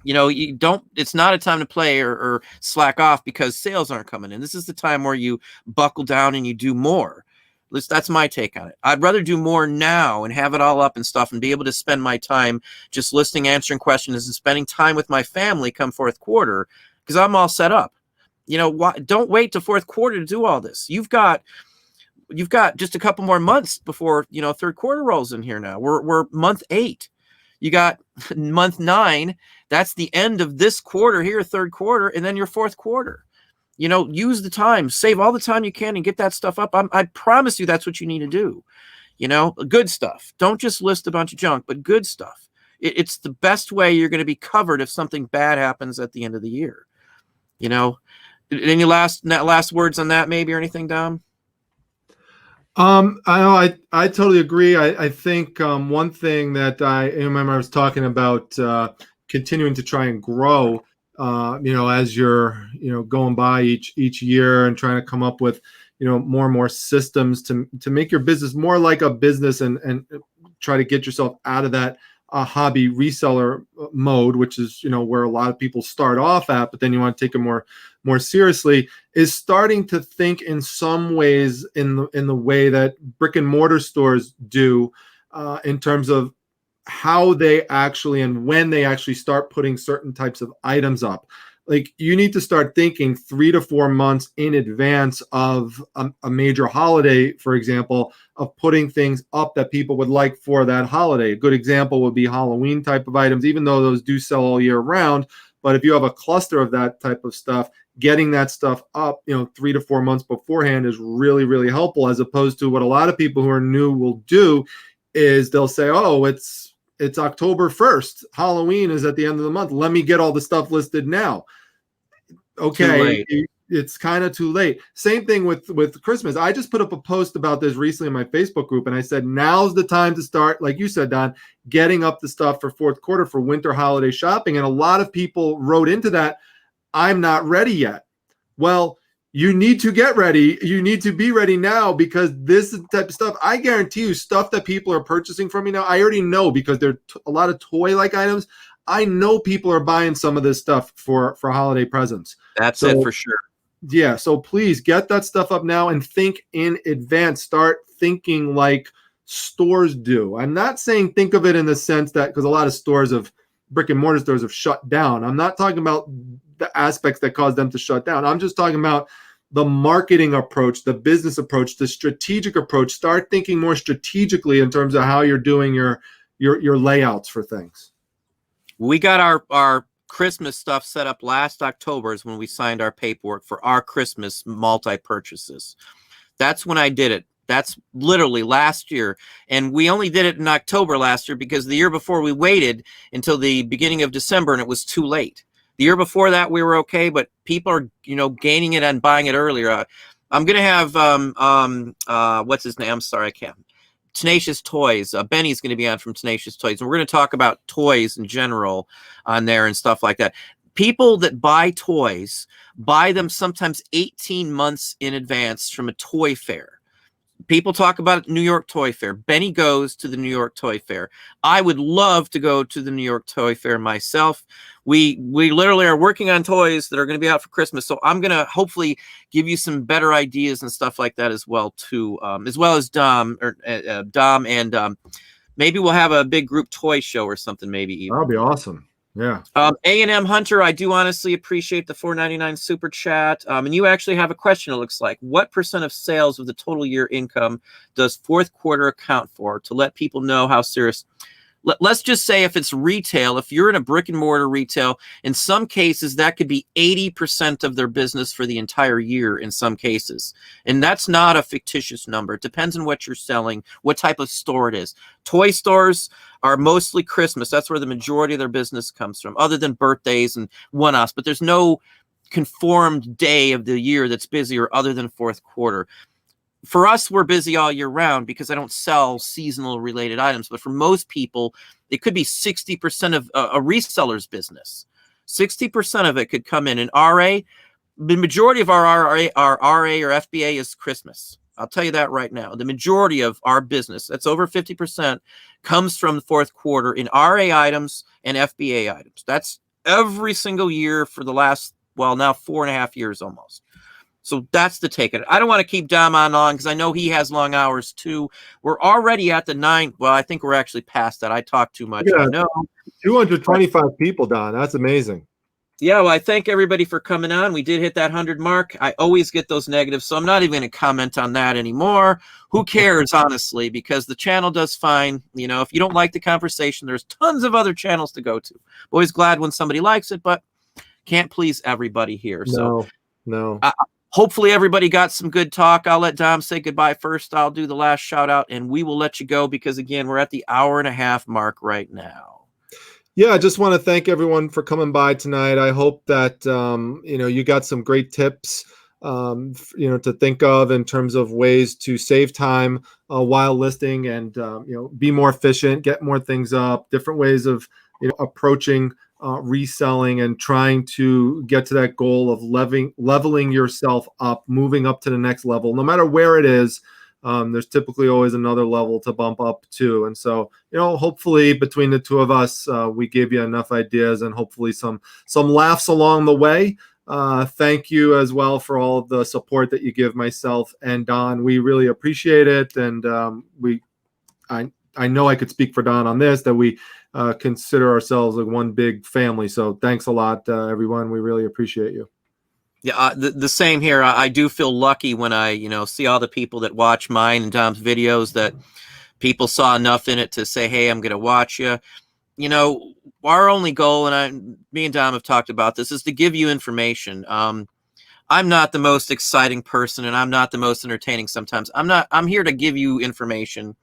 You know, it's not a time to play or slack off because sales aren't coming in. This is the time where you buckle down and you do more. At least that's my take on it. I'd rather do more now and have it all up and stuff and be able to spend my time just listening, answering questions, and spending time with my family come fourth quarter because I'm all set up. You know, don't wait to fourth quarter to do all this. You've got just a couple more months before, you know, third quarter rolls in here now. We're month 8. You got month 9. That's the end of this quarter here, third quarter, and then your fourth quarter. You know, use the time, save all the time you can and get that stuff up. I promise you that's what you need to do. You know, good stuff. Don't just list a bunch of junk, but good stuff. It's the best way you're going to be covered if something bad happens at the end of the year. You know, any last words on that maybe or anything, Dom? I totally agree. I think one thing that I remember I was talking about continuing to try and grow. You know, as you're, you know, going by each year and trying to come up with, you know, more and more systems to make your business more like a business and try to get yourself out of that hobby reseller mode, which is, you know, where a lot of people start off at, but then you want to take it more seriously, is starting to think in some ways in the way that brick and mortar stores do in terms of how they actually and when they actually start putting certain types of items up. Like, you need to start thinking 3 to 4 months in advance of a major holiday, for example, of putting things up that people would like for that holiday. A good example would be Halloween type of items, even though those do sell all year round. But if you have a cluster of that type of stuff, getting that stuff up, you know, 3 to 4 months beforehand is really, really helpful, as opposed to what a lot of people who are new will do is they'll say, oh, it's October 1st. Halloween is at the end of the month. Let me get all the stuff listed now. Okay, it's kind of too late. Same thing with Christmas. I just put up a post about this recently in my Facebook group, and I said, now's the time to start, like you said, Don, getting up the stuff for fourth quarter for winter holiday shopping. And a lot of people wrote into that, I'm not ready yet. Well, you need to get ready. You need to be ready now, because this is the type of stuff, I guarantee you, stuff that people are purchasing from me now, I already know, because there are a lot of toy-like items. I know people are buying some of this stuff for holiday presents. That's it for sure. Yeah, so please get that stuff up now and think in advance. Start thinking like stores do. I'm not saying think of it in the sense that, because a lot of stores of brick and mortar stores have shut down. I'm not talking about the aspects that cause them to shut down. I'm just talking about the marketing approach, the business approach, the strategic approach. Start thinking more strategically in terms of how you're doing your layouts for things. We got our Christmas stuff set up last October is when we signed our paperwork for our Christmas multi-purchases. That's when I did it. That's literally last year. And we only did it in October last year because the year before we waited until the beginning of December and it was too late. The year before that we were okay, but people are, gaining it and buying it earlier. I'm going to have, what's his name? I'm sorry, I can't. Tenacious Toys. Benny's going to be on from Tenacious Toys. And we're going to talk about toys in general on there and stuff like that. People that buy toys buy them sometimes 18 months in advance from a toy fair. People talk about New York Toy Fair. Benny goes to the New York Toy Fair. I would love to go to the New York Toy Fair myself. We literally are working on toys that are going to be out for Christmas. So I'm going to hopefully give you some better ideas and stuff like that as well too, as well as Dom and maybe we'll have a big group toy show or something maybe even. That'll be awesome. Yeah. A&M Hunter, I do honestly appreciate the $4.99 super chat. And you actually have a question, it looks like. What % of sales of the total year income does fourth quarter account for, to let people know how serious? Let's just say if it's retail, if you're in a brick and mortar retail, in some cases that could be 80% of their business for the entire year in some cases. And that's not a fictitious number. It depends on what you're selling, what type of store it is. Toy stores are mostly Christmas. That's where the majority of their business comes from, other than birthdays and one-offs. But there's no conformed day of the year that's busier other than fourth quarter. For us, we're busy all year round because I don't sell seasonal related items. But for most people, it could be 60% of a reseller's business. 60% of it could come in RA. The majority of our RA or FBA is Christmas. I'll tell you that right now. The majority of our business, that's over 50%, comes from the fourth quarter in RA items and FBA items. That's every single year for the last, now 4.5 years almost. So that's the take of it. I don't want to keep Dom on long because I know he has long hours too. We're already at the 9. Well, I think we're actually past that. I talk too much. Yeah, I know. 225 people, Don. That's amazing. Yeah, well, I thank everybody for coming on. We did hit that 100 mark. I always get those negatives, so I'm not even going to comment on that anymore. Who cares, honestly, because the channel does fine. If you don't like the conversation, there's tons of other channels to go to. Always glad when somebody likes it, but can't please everybody here. No. Hopefully everybody got some good talk. I'll let Dom say goodbye first. I'll do the last shout out and we will let you go because again, we're at the 1.5 hour mark right now. Yeah, I just want to thank everyone for coming by tonight. I hope that, you got some great tips, to think of in terms of ways to save time while listing and, be more efficient, get more things up, different ways of, approaching reselling and trying to get to that goal of leveling yourself up, moving up to the next level. No matter where it is, there's typically always another level to bump up to. And so, hopefully between the two of us, we gave you enough ideas and hopefully some laughs along the way. Thank you as well for all of the support that you give myself and Don. We really appreciate it. And I know I could speak for Don on this, that we consider ourselves like one big family. So thanks a lot, everyone. We really appreciate you. Yeah, the same here. I do feel lucky when I, see all the people that watch mine and Dom's videos that people saw enough in it to say, hey, I'm going to watch you. Our only goal, and me and Dom have talked about this, is to give you information. I'm not the most exciting person and I'm not the most entertaining sometimes. I'm here to give you information.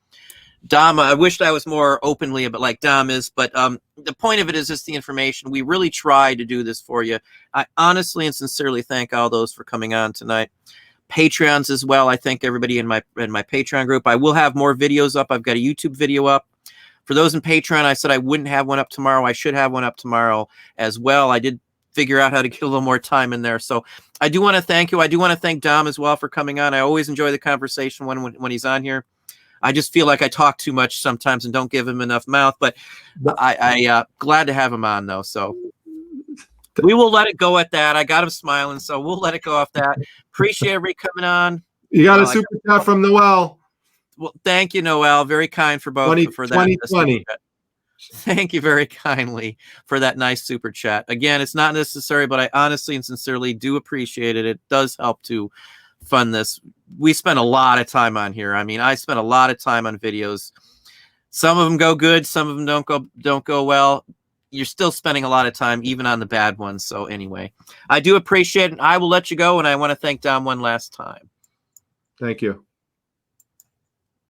Dom, I wished I was more openly about like Dom is, but the point of it is just the information. We really try to do this for you. I honestly and sincerely thank all those for coming on tonight. Patreons as well. I thank everybody in my Patreon group. I will have more videos up. I've got a YouTube video up. For those in Patreon, I said I wouldn't have one up tomorrow. I should have one up tomorrow as well. I did figure out how to get a little more time in there. So I do want to thank you. I do want to thank Dom as well for coming on. I always enjoy the conversation when he's on here. I just feel like I talk too much sometimes and don't give him enough mouth, but I glad to have him on though. So We will let it go at that. I got him smiling, so we'll let it go off that. Appreciate everybody coming on. You got a super chat from Noel. Well, thank you, Noel. Very kind for both for that. 2020. Thank you very kindly for that nice super chat. Again, it's not necessary, but I honestly and sincerely do appreciate it. It does help to fund this. We spend a lot of time on here. I mean, I spent a lot of time on videos. Some of them go good, some of them don't go well. You're still spending a lot of time even on the bad ones. So anyway, I do appreciate it. I will let you go, and I want to thank Dom one last time. Thank you.